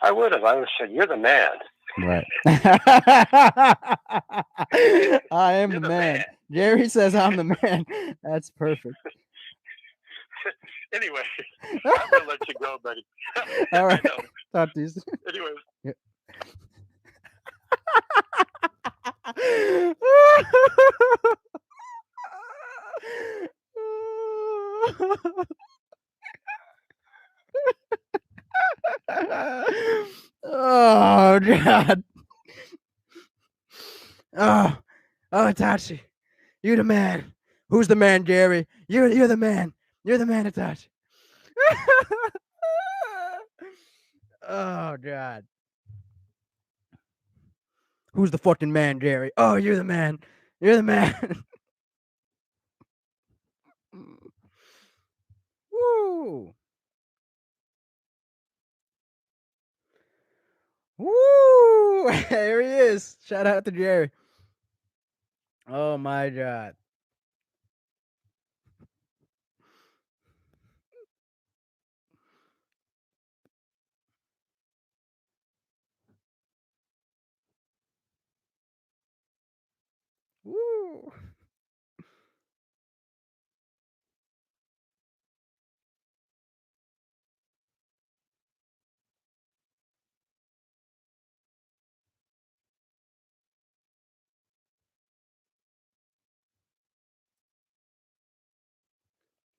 I would have. I would have said, "You're the man." Right. I am the man. Jerry says I'm the man. That's perfect. Anyway, I'm gonna let you go, buddy. All right. Talk to you soon. Anyway. Yeah. Oh God. Oh, Itachi, you're the man. Who's the man, Jerry? You're the man. You're the man, Itachi. Oh God. Who's the fucking man, Jerry? Oh, you're the man. You're the man. Woo. Woo! There he is. Shout out to Jerry. Oh my God. Woo!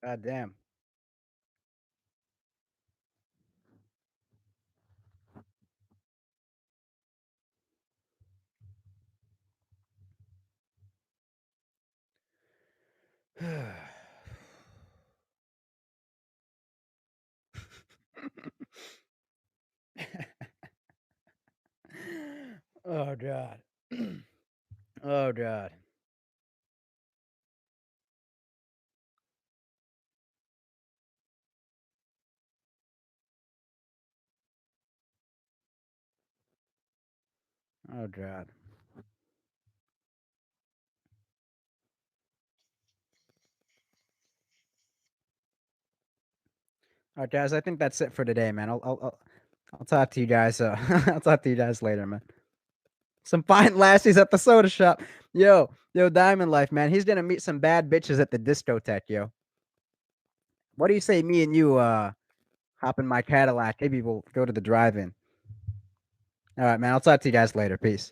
God damn. Oh God. Oh God. Oh God. All right, guys. I think that's it for today, man. I'll talk to you guys. I'll talk to you guys later, man. Some fine lassies at the soda shop. Yo, Diamond Life, man. He's gonna meet some bad bitches at the discotheque, yo. What do you say, me and you, hop in my Cadillac? Maybe we'll go to the drive-in. All right, man. I'll talk to you guys later. Peace.